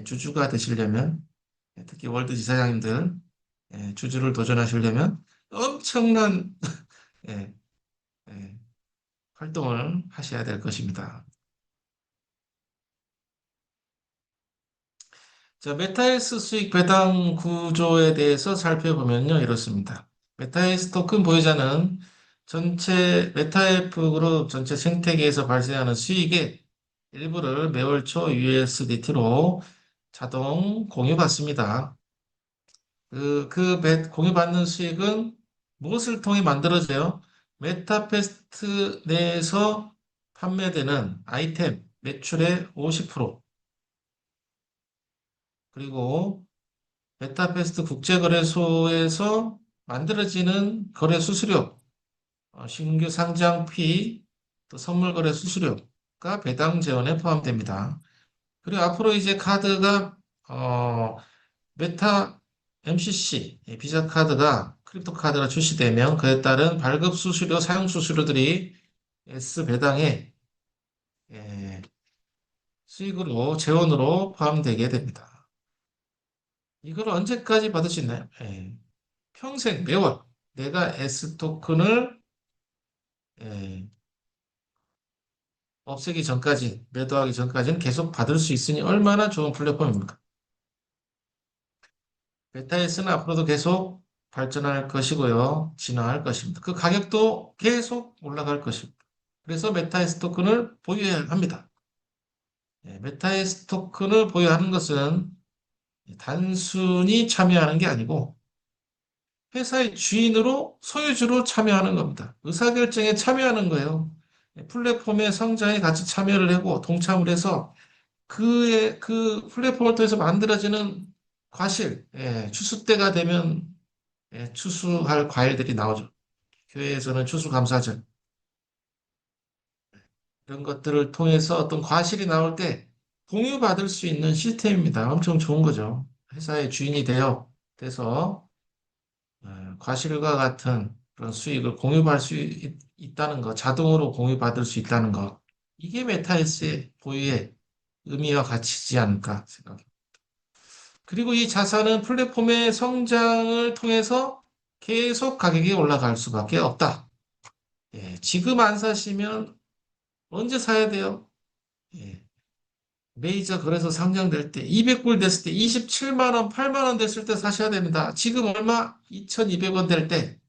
주주가 되시려면 특히 월드 지사장님들 주주를 도전하시려면 엄청난 예, 예, 활동을 하셔야 될 것입니다. 자, 메타에스 수익 배당 구조에 대해서 살펴보면요, 이렇습니다. 메타에스 토큰 보유자는 전체 메타엘프 그룹 전체 생태계에서 발생하는 수익의 일부를 매월 초 USDT로 자동 공유받습니다. 공유받는 수익은 무엇을 통해 만들어져요? 메타페스트 내에서 판매되는 아이템 매출의 50%, 그리고 메타페스트 국제거래소에서 만들어지는 거래 수수료, 신규 상장 피, 또 선물 거래 수수료가 배당 재원에 포함됩니다. 그리고 앞으로 이제 카드가 메타 MCC 비자 카드가 크립토 카드가 출시되면 그에 따른 발급 수수료, 사용 수수료들이 S 배당의 예, 수익으로 재원으로 포함되게 됩니다. 이걸 언제까지 받을 수 있나요? 평생 매월 내가 S 토큰을 예, 없애기 전까지, 매도하기 전까지는 계속 받을 수 있으니 얼마나 좋은 플랫폼입니까? 베타에서는 앞으로도 계속 발전할 것이고요. 진화할 것입니다. 그 가격도 계속 올라갈 것입니다. 그래서 메타에스 토큰을 보유해야 합니다. 메타에스 토큰을 보유하는 것은 단순히 참여하는 게 아니고 회사의 주인으로 소유주로 참여하는 겁니다. 의사결정에 참여하는 거예요. 플랫폼의 성장에 같이 참여를 하고 동참을 해서 그 플랫폼을 통해서 만들어지는 과실, 추수 때가 되면 추수할 과일들이 나오죠. 교회에서는 추수감사절 이런 것들을 통해서 어떤 과실이 나올 때 공유받을 수 있는 시스템입니다. 엄청 좋은 거죠. 회사의 주인이 돼서 과실과 같은 그런 수익을 공유받을 수 있다는 것, 자동으로 공유받을 수 있다는 것, 이게 메타에스의 보유의 의미와 가치지 않을까 생각합니다. 그리고 이 자산은 플랫폼의 성장을 통해서 계속 가격이 올라갈 수밖에 없다. 지금 안 사시면 언제 사야 돼요? 예, 메이저 거래소 상장될 때 200불 됐을 때 27만 원, 8만 원 됐을 때 사셔야 됩니다. 지금 얼마? 2,200원 될 때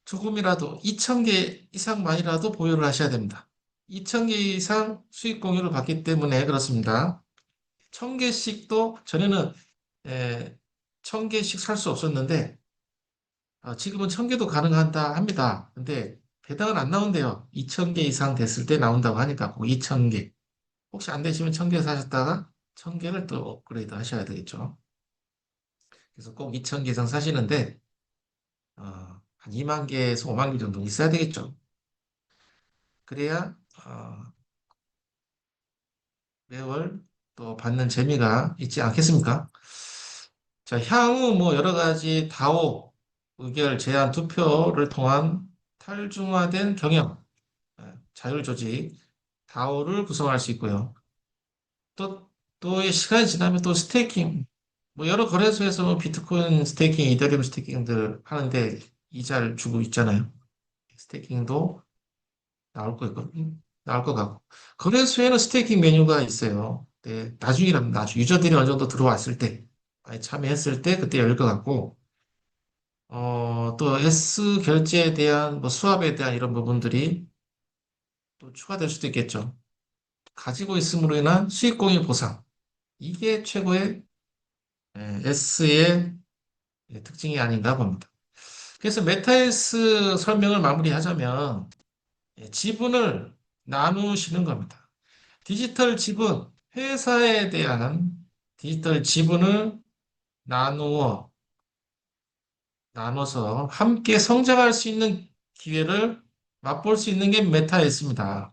조금이라도 2,000개 이상만이라도 보유를 하셔야 됩니다. 2,000개 이상 수익 공유를 받기 때문에 그렇습니다. 1,000개씩도 전에는 에, 1,000개씩 살 수 없었는데 지금은 1000개도 가능하다 합니다. 근데 배당은 안 나온대요. 2000개 이상 됐을 때 나온다고 하니까 꼭 2000개. 혹시 안 되시면 1000개 사셨다가 1000개를 또 업그레이드 하셔야 되겠죠. 그래서 꼭 2000개 이상 사시는데 한 2만 개에서 5만 개 정도 있어야 되겠죠. 그래야 매월 또 받는 재미가 있지 않겠습니까? 자, 향후 뭐 여러 가지 다오, 의결, 제안, 투표를 통한 탈중화된 경영, 자율조직, 다오를 구성할 수 있고요. 또, 또 이 시간이 지나면 또 스테이킹, 뭐 여러 거래소에서 뭐 비트코인 스테이킹, 이더리움 스테이킹들 하는데 이자를 주고 있잖아요. 스테이킹도 나올 거 있거든요. 나올 것 같고. 거래소에는 스테이킹 메뉴가 있어요. 네, 나중이라면 나중, 유저들이 어느 정도 들어왔을 때, 많이 참여했을 때 그때 열릴 것 같고, 또 S 결제에 대한 뭐 수압에 대한 이런 부분들이 또 추가될 수도 있겠죠. 가지고 있음으로 인한 수익 공유 보상. 이게 최고의 S의 특징이 아닌가 봅니다. 그래서 메타에스 설명을 마무리하자면 지분을 나누시는 겁니다. 디지털 지분, 회사에 대한 디지털 지분을 나누어, 나눠서 함께 성장할 수 있는 기회를 맛볼 수 있는 게 메타에스입니다.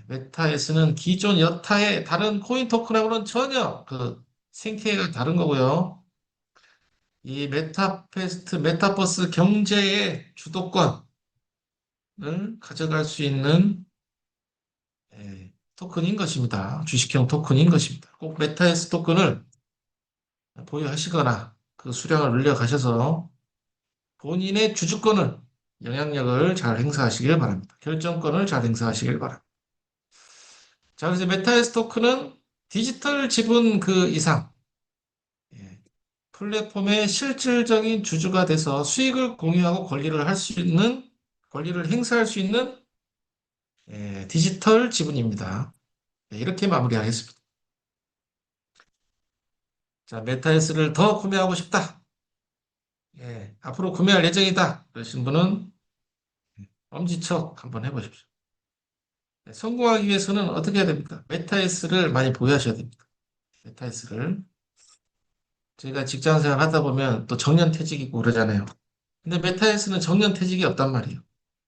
메타에스는 기존 여타의 다른 코인 토큰하고는 전혀 그 생태계가 다른 거고요. 이 메타페스트, 메타버스 경제의 주도권을 가져갈 수 있는 토큰인 것입니다. 주식형 토큰인 것입니다. 꼭 메타에스 토큰을 보유하시거나 그 수량을 늘려가셔서 본인의 주주권을, 영향력을 잘 행사하시길 바랍니다. 결정권을 잘 행사하시길 바랍니다. 자, 그래서 메타에스 토큰은 디지털 지분 그 이상, 예, 플랫폼의 실질적인 주주가 돼서 수익을 공유하고 권리를 할 수 있는, 권리를 행사할 수 있는 디지털 지분입니다. 이렇게 마무리하겠습니다. 자, 메타에스를 더 구매하고 싶다. 앞으로 구매할 예정이다. 그러신 분은 엄지척 한번 해보십시오. 성공하기 위해서는 어떻게 해야 됩니까? 메타에스를 많이 보유하셔야 됩니다. 메타에스를. 저희가 직장 생활 하다 보면 또 정년퇴직이 있고 그러잖아요. 근데 메타에스는 정년퇴직이 없단 말이에요.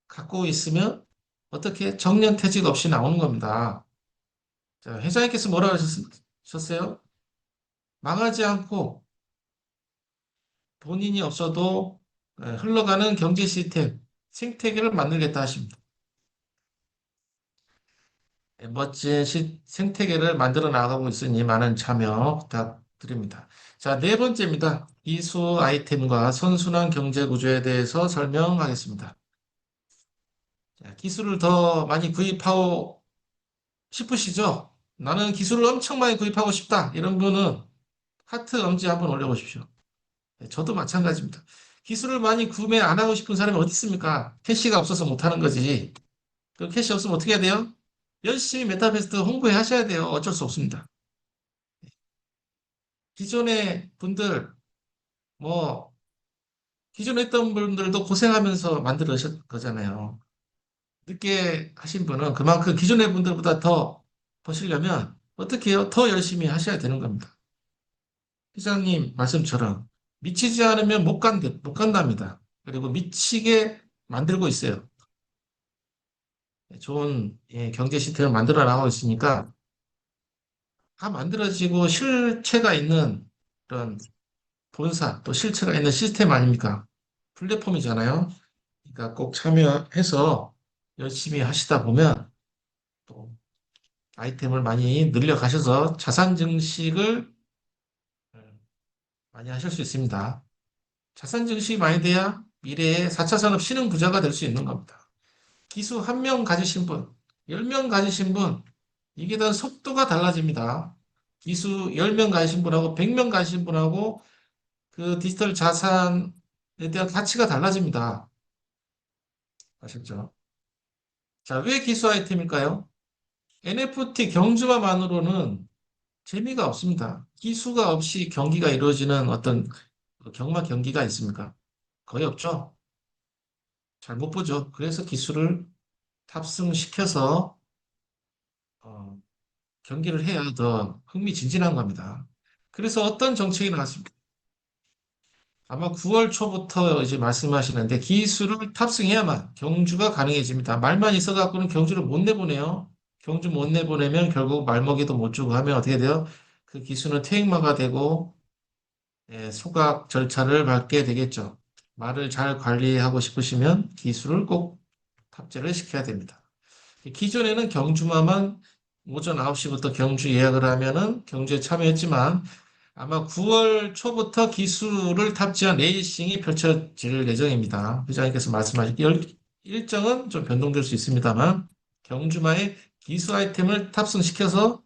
갖고 있으면 어떻게 정년퇴직 없이 나오는 겁니다. 자, 회장님께서 뭐라고 하셨어요? 망하지 않고 본인이 없어도 흘러가는 경제 시스템, 생태계를 만들겠다 하십니다. 멋진 생태계를 만들어 나가고 있으니 많은 참여 부탁드립니다. 자, 네 번째입니다. 이수 아이템과 선순환 경제 구조에 대해서 설명하겠습니다. 자, 기술을 더 많이 구입하고 싶으시죠? 나는 기술을 엄청 많이 구입하고 싶다. 이런 분은 하트 엄지 한번 올려보십시오. 네, 저도 마찬가지입니다. 기술을 많이 구매 안 하고 싶은 사람이 어디 있습니까? 캐시가 없어서 못 하는 거지. 그 캐시 없으면 어떻게 해야 돼요? 열심히 메타베스트 홍보해 하셔야 돼요. 어쩔 수 없습니다. 기존의 분들, 뭐, 기존에 했던 분들도 고생하면서 만들으신 거잖아요. 늦게 하신 분은 그만큼 기존의 분들보다 더 버시려면 어떻게 해요? 더 열심히 하셔야 되는 겁니다. 회장님 말씀처럼 미치지 않으면 못 간답니다. 그리고 미치게 만들고 있어요. 좋은 경제 시스템을 만들어 나가고 있으니까 다 만들어지고 실체가 있는 그런 본사 또 실체가 있는 시스템 아닙니까? 플랫폼이잖아요. 그러니까 꼭 참여해서 열심히 하시다 보면 또 아이템을 많이 늘려 가셔서 자산 증식을 많이 하실 수 있습니다. 자산 증식이 많이 돼야 미래의 4차 산업 신흥 부자가 될 수 있는 겁니다. 기수 한 명 가지신 분, 10명 가지신 분, 이게 다 속도가 달라집니다. 기수 10명 가지신 분하고 100명 가지신 분하고 그 디지털 자산에 대한 가치가 달라집니다. 아셨죠? 자, 왜 기수 아이템일까요? NFT 경주만으로는 재미가 없습니다. 기수가 없이 경기가 이루어지는 어떤 경마 경기가 있습니까? 거의 없죠. 잘 못 보죠. 그래서 기술을 탑승시켜서 어, 경기를 해야 더 흥미진진한 겁니다. 그래서 어떤 정책이 나왔습니까? 아마 9월 초부터 이제 말씀하시는데 기술을 탑승해야만 경주가 가능해집니다. 말만 있어갖고는 경주를 못 내보내요. 경주 못 내보내면 결국 말먹이도 못 주고 하면 어떻게 돼요? 그 기수는 퇴행마가 되고 소각 절차를 밟게 되겠죠. 말을 잘 관리하고 싶으시면 기술을 꼭 탑재를 시켜야 됩니다. 기존에는 경주마만 오전 9시부터 경주 예약을 하면은 경주에 참여했지만 아마 9월 초부터 기수를 탑재한 레이싱이 펼쳐질 예정입니다. 회장님께서 말씀하신 일정은 좀 변동될 수 있습니다만 경주마에 기수 아이템을 탑승시켜서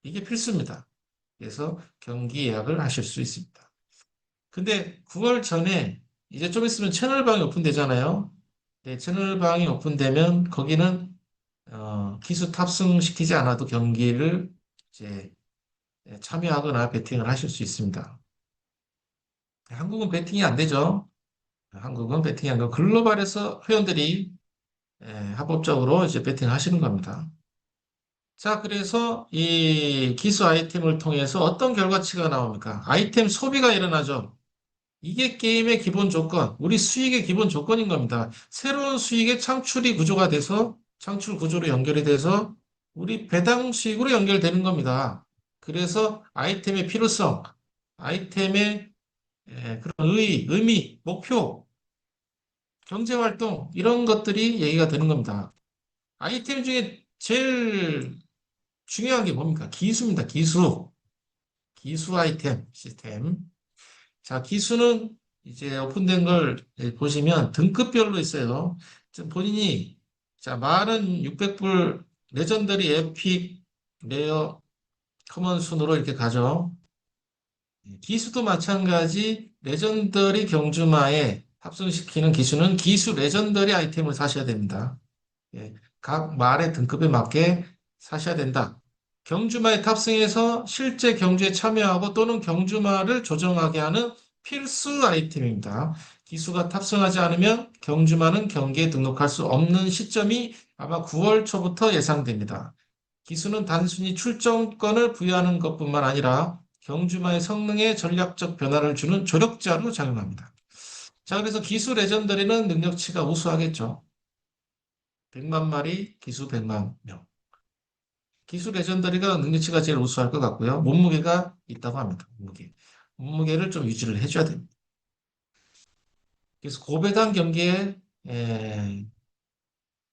이게 필수입니다. 그래서 경기 예약을 하실 수 있습니다. 근데 9월 전에 이제 좀 있으면 채널방이 오픈되잖아요. 네, 채널방이 오픈되면 거기는 기수 탑승시키지 않아도 경기를 이제 참여하거나 베팅을 하실 수 있습니다. 한국은 베팅이 안 되죠. 한국은 베팅이 안 되고 글로벌에서 회원들이 합법적으로 이제 베팅을 하시는 겁니다. 자, 그래서 이 기수 아이템을 통해서 어떤 결과치가 나옵니까? 아이템 소비가 일어나죠. 이게 게임의 기본 조건, 우리 수익의 기본 조건인 겁니다. 새로운 수익의 창출이 구조가 돼서 창출 구조로 연결이 돼서 우리 배당 수익으로 연결되는 겁니다. 그래서 아이템의 필요성, 아이템의 그런 의미, 목표, 경제활동 이런 것들이 얘기가 되는 겁니다. 아이템 중에 제일 중요한 게 뭡니까? 기수입니다. 기수. 기수 아이템 시스템. 자, 기수는 이제 오픈된 걸 보시면 등급별로 있어요. 지금 본인이 자, 말은 600불 레전더리 에픽 레어 커먼 순으로 이렇게 가죠. 기수도 마찬가지 레전더리 경주마에 탑승시키는 기수는 기수 레전더리 아이템을 사셔야 됩니다. 예, 각 말의 등급에 맞게 사셔야 된다. 경주마에 탑승해서 실제 경주에 참여하고 또는 경주마를 조정하게 하는 필수 아이템입니다. 기수가 탑승하지 않으면 경주마는 경기에 등록할 수 없는 시점이 아마 9월 초부터 예상됩니다. 기수는 단순히 출정권을 부여하는 것뿐만 아니라 경주마의 성능에 전략적 변화를 주는 조력자로 작용합니다. 자, 그래서 기수 레전더리는 능력치가 우수하겠죠. 100만 마리, 기수 100만 명. 기수 레전더리가 능력치가 제일 우수할 것 같고요. 몸무게가 있다고 합니다. 몸무게. 몸무게를 좀 유지를 해줘야 됩니다. 그래서 고배당 경기에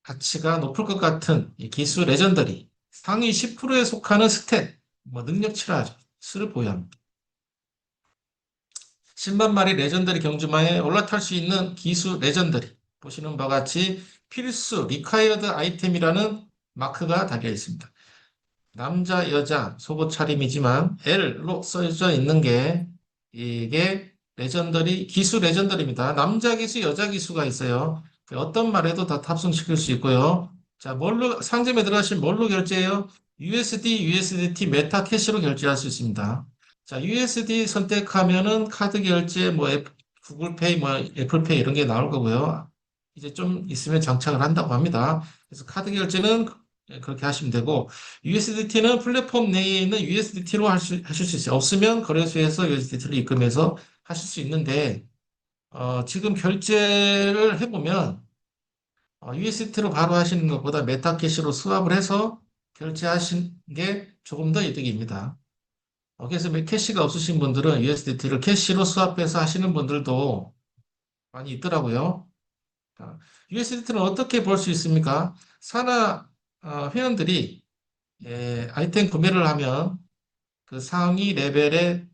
가치가 높을 것 같은 이 기수 레전더리 상위 10%에 속하는 스탯, 뭐 능력치라 하죠. 수를 보유합니다. 10만 마리 레전더리 경주마에 올라탈 수 있는 기수 레전더리. 보시는 바와 같이 필수 리콰이어드 아이템이라는 마크가 달려 있습니다. 남자, 여자 속옷 차림이지만 L로 써져 있는 게 이게 레전더리 기수 레전더리입니다. 남자 기수, 여자 기수가 있어요. 어떤 말에도 다 탑승시킬 수 있고요. 자, 뭘로 상점에 들어가시면 뭘로 결제해요? USD, USDT, 메타 캐시로 결제할 수 있습니다. 자, USD 선택하면은 카드 결제, 뭐 구글페이, 뭐 애플페이 이런 게 나올 거고요. 이제 좀 있으면 장착을 한다고 합니다. 그래서 카드 결제는 그렇게 하시면 되고 USDT는 플랫폼 내에 있는 USDT로 하실 수 있어요. 없으면 거래소에서 USDT를 입금해서 하실 수 있는데 지금 결제를 해보면 USDT로 바로 하시는 것보다 메타캐시로 스왑을 해서 결제하시는 게 조금 더 이득입니다. 그래서 캐시가 없으신 분들은 USDT를 캐시로 스왑해서 하시는 분들도 많이 있더라고요. USDT는 어떻게 볼 수 있습니까? 산하 회원들이 아이템 구매를 하면 그 상위 레벨의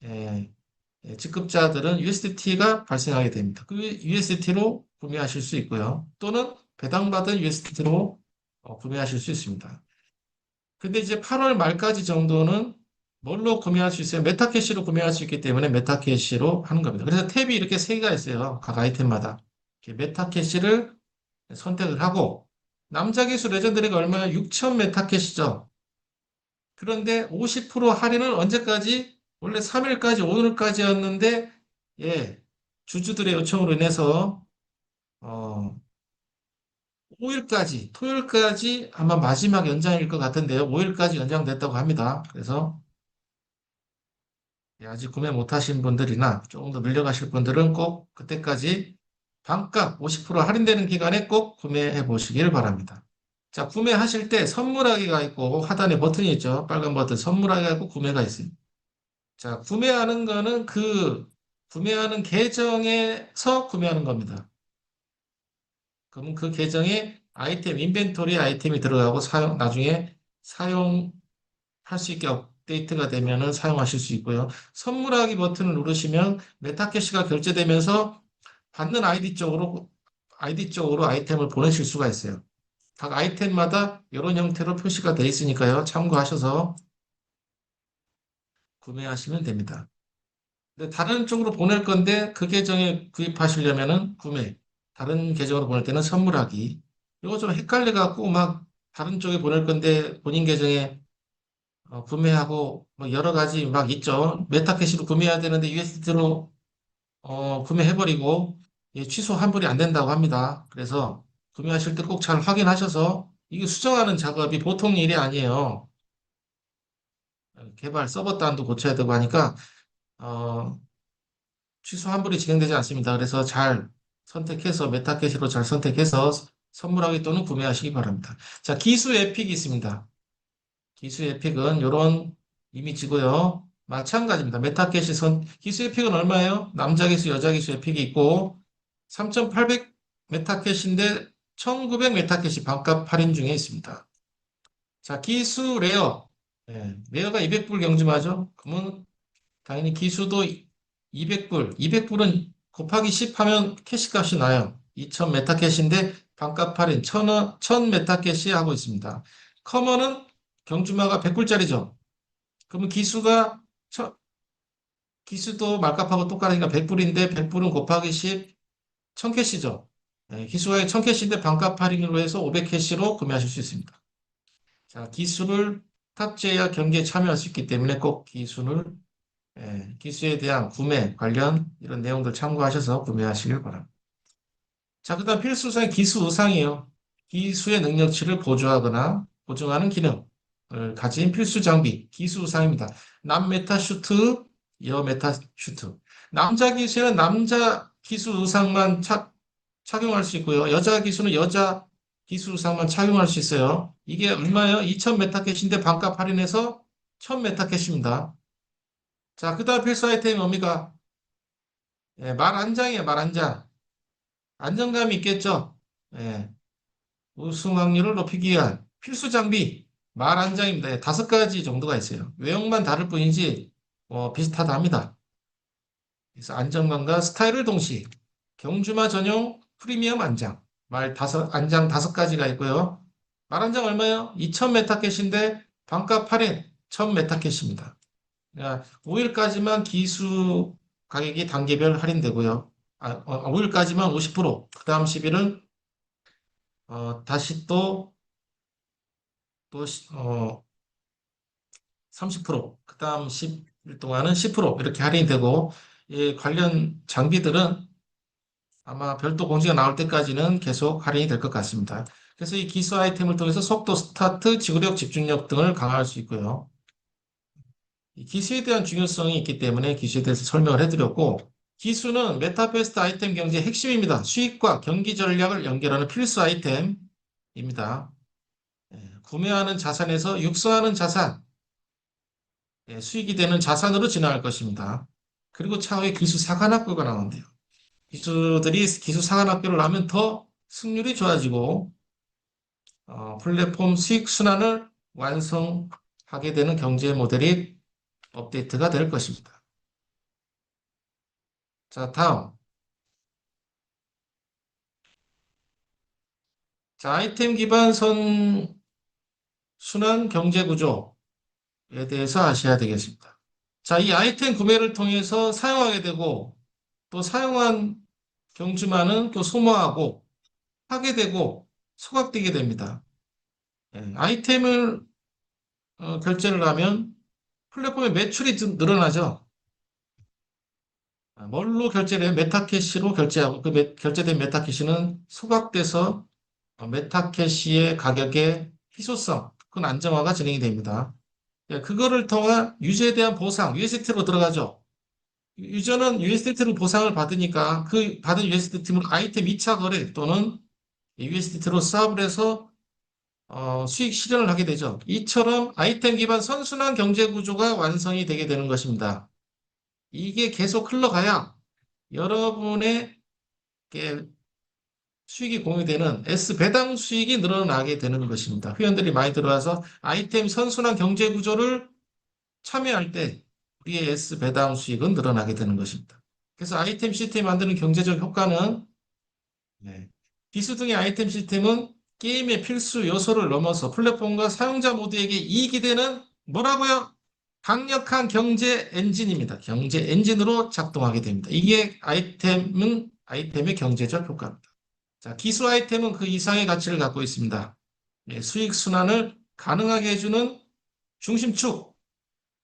예, 직급자들은 USDT가 발생하게 됩니다. 그 USDT로 구매하실 수 있고요. 또는 배당받은 USDT로 구매하실 수 있습니다. 근데 이제 8월 말까지 정도는 뭘로 구매할 수 있어요? 메타캐시로 구매할 수 있기 때문에 메타캐시로 하는 겁니다. 그래서 탭이 이렇게 세 개가 있어요. 각 아이템마다. 이렇게 메타캐시를 선택을 하고 남자 기수 레전드리가 얼마나 6천 메타캐시죠. 그런데 50% 할인은 언제까지? 원래 3일까지, 오늘까지였는데, 예, 주주들의 요청으로 인해서 어, 5일까지, 토요일까지 아마 마지막 연장일 것 같은데요. 5일까지 연장됐다고 합니다. 그래서 아직 구매 못하신 분들이나 조금 더 늘려가실 분들은 꼭 그때까지 반값 50% 할인되는 기간에 꼭 구매해 보시길 바랍니다. 자, 구매하실 때 선물하기가 있고 하단에 버튼이 있죠. 빨간 버튼 선물하기가 있고 구매가 있어요. 자, 구매하는 거는 그 구매하는 계정에서 구매하는 겁니다. 그럼 그 계정에 아이템, 인벤토리 아이템이 들어가고 나중에 사용할 수 있게 업데이트가 되면은 사용하실 수 있고요. 선물하기 버튼을 누르시면 메타캐시가 결제되면서 받는 아이디 쪽으로 아이템을 보내실 수가 있어요. 각 아이템마다 이런 형태로 표시가 되어 있으니까요. 참고하셔서 구매하시면 됩니다. 근데 다른 쪽으로 보낼 건데 그 계정에 구입하시려면은 다른 계정으로 보낼 때는 선물하기. 이거 좀 헷갈려갖고 막 다른 쪽에 보낼 건데 본인 계정에 구매하고 뭐 여러 가지 막 있죠. 메타캐시로 구매해야 되는데 USD로 구매해버리고 취소 환불이 안 된다고 합니다. 그래서 구매하실 때 꼭 잘 확인하셔서 이게 수정하는 작업이 보통 일이 아니에요. 개발 서버 단도 고쳐야 되고 하니까 어, 취소 환불이 진행되지 않습니다. 그래서 잘 선택해서 메타캐시로 잘 선택해서 선물하기 또는 구매하시기 바랍니다. 자, 기수 에픽이 있습니다. 기수 에픽은 이런 이미지고요. 마찬가지입니다. 기수 에픽은 얼마예요? 남자 기수, 여자 기수 에픽이 있고 3,800 메타캐시인데 1,900 메타캐시 반값 할인 중에 있습니다. 자, 기수 레어. 레어가 200불 경주마죠? 그러면 당연히 기수도 200불. 200불은 곱하기 10 하면 캐시값이 나요. 2,000 메타캐시인데 반값 할인 1,000 메타캐시 하고 있습니다. 커먼은 경주마가 100불짜리죠. 그러면 기수도 말값하고 똑같으니까 100불인데 100불은 곱하기 10, 1000캐시죠. 기수가 1000캐시인데 반값 할인으로 해서 500캐시로 구매하실 수 있습니다. 자, 기수를 탑재해야 경기에 참여할 수 있기 때문에 꼭 기수에 대한 구매 관련 이런 내용들 참고하셔서 구매하시길 바랍니다. 자, 그다음 필수 사항 기수 의상이에요. 기수의 능력치를 보조하거나 보증하는 기능을 가진 필수 장비, 기수 의상입니다. 남 메타 슈트, 여 메타 슈트. 남자 기수는 남자 기수 의상만 착용할 수 있고요. 여자 기수는 여자 기수 의상만 착용할 수 있어요. 이게 얼마예요? 2,000 메타캐시인데 반값 할인해서 1,000 메타캐시입니다. 자, 그다음 필수 아이템이 뭡니까? 말 안장이에요, 말 안장. 안정감이 있겠죠? 예, 우승 확률을 높이기 위한 필수 장비, 말 안장입니다. 5가지 정도가 있어요. 외형만 다를 뿐이지, 비슷하답니다. 그래서 안정감과 스타일을 동시에 경주마 전용 프리미엄 안장, 안장 5가지가 있고요. 말 안장 얼마예요? 2,000 메타캐시인데 반값 할인 1,000 메타캐시입니다. 5일까지만 기수 가격이 단계별 할인되고요. 5일까지만 50%, 그 다음 10일은 다시 또 30%, 그 다음 10일 동안은 10% 이렇게 할인이 되고, 이 관련 장비들은 아마 별도 공지가 나올 때까지는 계속 할인이 될 것 같습니다. 그래서 이 기수 아이템을 통해서 속도, 스타트, 지구력, 집중력 등을 강화할 수 있고요. 이 기수에 대한 중요성이 있기 때문에 기수에 대해서 설명을 해드렸고, 기수는 메타베스트 아이템 경제의 핵심입니다. 수익과 경기 전략을 연결하는 필수 아이템입니다. 구매하는 자산에서 육성하는 자산, 수익이 되는 자산으로 진화할 것입니다. 그리고 차후에 기수 상한학교가 나온대요. 기수들이 기수 상한학교를 하면 더 승률이 좋아지고 플랫폼 수익 순환을 완성하게 되는 경제 모델이 업데이트가 될 것입니다. 자, 다음. 자, 아이템 기반 순환 경제 구조에 대해서 아셔야 되겠습니다. 자, 이 아이템 구매를 통해서 사용하게 되고 또 사용한 경주만은 또 소모하고 하게 되고 소각되게 됩니다. 아이템을 결제를 하면 플랫폼의 매출이 늘어나죠. 뭘로 결제를 메타캐시로 결제하고 결제된 메타캐시는 소각돼서 메타캐시의 가격의 희소성, 그건 안정화가 진행이 됩니다. 예, 그거를 통한 유저에 대한 보상, USDT로 들어가죠. 유저는 USDT로 보상을 받으니까 그 받은 USDT는 아이템 2차 거래 또는 USDT로 사업을 해서 수익 실현을 하게 되죠. 이처럼 아이템 기반 선순환 경제 구조가 완성이 되게 되는 것입니다. 이게 계속 흘러가야 여러분의 수익이 공유되는 S 배당 수익이 늘어나게 되는 것입니다. 회원들이 많이 들어와서 아이템 선순환 경제 구조를 참여할 때 우리의 S 배당 수익은 늘어나게 되는 것입니다. 그래서 아이템 시스템 만드는 경제적 효과는 네, 비수등의 아이템 시스템은 게임의 필수 요소를 넘어서 플랫폼과 사용자 모두에게 이익이 되는 뭐라고요? 강력한 경제 엔진입니다. 경제 엔진으로 작동하게 됩니다. 이게 아이템의 경제적 효과입니다. 자, 기술 아이템은 그 이상의 가치를 갖고 있습니다. 네, 수익 순환을 가능하게 해주는 중심축,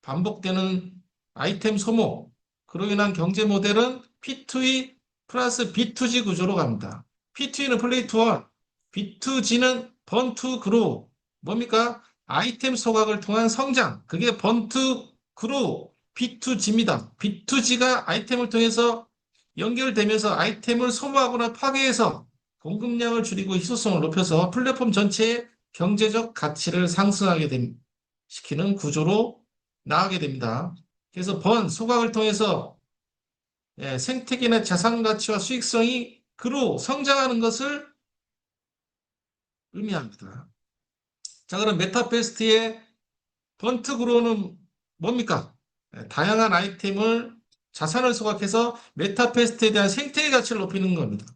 반복되는 아이템 소모, 그로 인한 경제 모델은 P2E 플러스 B2G 구조로 갑니다. P2E는 플레이 투 원, B2G는 번투 그로우. 뭡니까? 아이템 소각을 통한 성장. 그게 번투 그로우, B2G입니다. B2G가 아이템을 통해서 연결되면서 아이템을 소모하거나 파괴해서 공급량을 줄이고 희소성을 높여서 플랫폼 전체의 경제적 가치를 상승하게 시키는 구조로 나가게 됩니다. 그래서 소각을 통해서 생태계나 자산 가치와 수익성이 그로 성장하는 것을 의미합니다. 자, 그럼 메타베스트의 번트 그로는 뭡니까? 다양한 아이템을 자산을 소각해서 메타베스트에 대한 생태계 가치를 높이는 겁니다.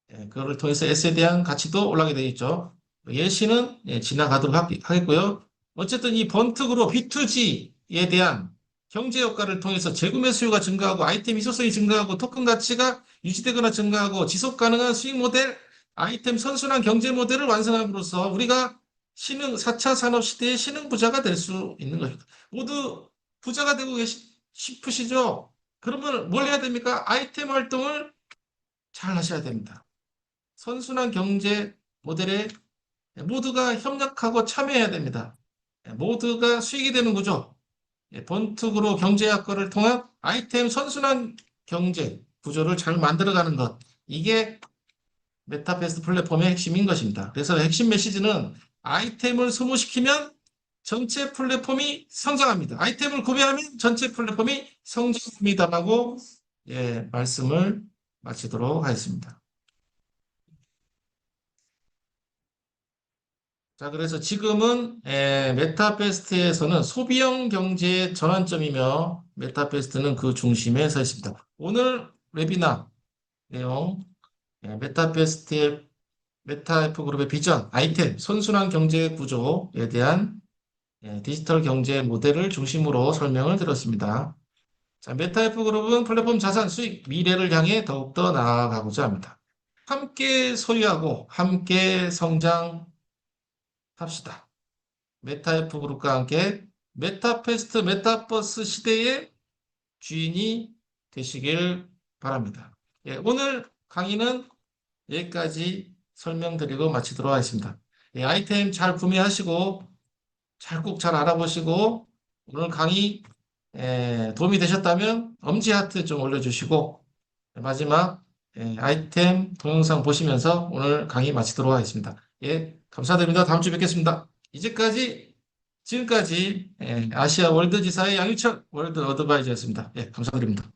그거를 통해서 S에 대한 가치도 올라가게 되겠죠. 예시는 지나가도록 하겠고요. 어쨌든 이 번트그로 B2G에 대한 경제 효과를 통해서 재구매 수요가 증가하고 아이템 희소성이 증가하고 토큰 가치가 유지되거나 증가하고 지속 가능한 수익 모델, 아이템 선순환 경제 모델을 완성함으로써 우리가 4차 산업 시대의 신흥 부자가 될 수 있는 것입니다. 모두 부자가 되고 싶으시죠? 그러면 뭘 해야 됩니까? 아이템 활동을 잘 하셔야 됩니다. 선순환 경제 모델에 모두가 협력하고 참여해야 됩니다. 모두가 수익이 되는 구조, 번투그로 경제학과를 통한 아이템 선순환 경제 구조를 잘 만들어가는 것. 이게 메타베스트 플랫폼의 핵심인 것입니다. 그래서 핵심 메시지는 아이템을 소모시키면 전체 플랫폼이 성장합니다. 아이템을 구매하면 전체 플랫폼이 성장합니다라고 말씀을 마치도록 하겠습니다. 자, 그래서 지금은 메타베스트에서는 소비형 경제의 전환점이며 메타베스트는 그 중심에 서 있습니다. 오늘 웨비나 내용, 메타베스트의 메타F 그룹의 비전, 아이템, 선순환 경제 구조에 대한 디지털 경제 모델을 중심으로 설명을 드렸습니다. 자, 메타F 그룹은 플랫폼 자산 수익 미래를 향해 더욱더 나아가고자 합니다. 함께 소유하고 함께 성장합시다. 메타F 그룹과 함께 메타페스트 메타버스 시대의 주인이 되시길 바랍니다. 오늘 강의는 여기까지 설명드리고 마치도록 하겠습니다. 아이템 잘 구매하시고 꼭 잘 알아보시고 오늘 강의 도움이 되셨다면 엄지 하트 좀 올려주시고 마지막 아이템 동영상 보시면서 오늘 강의 마치도록 하겠습니다. 감사드립니다. 다음 주에 뵙겠습니다. 지금까지 아시아 월드지사의 양유철 월드 어드바이저였습니다. 감사드립니다.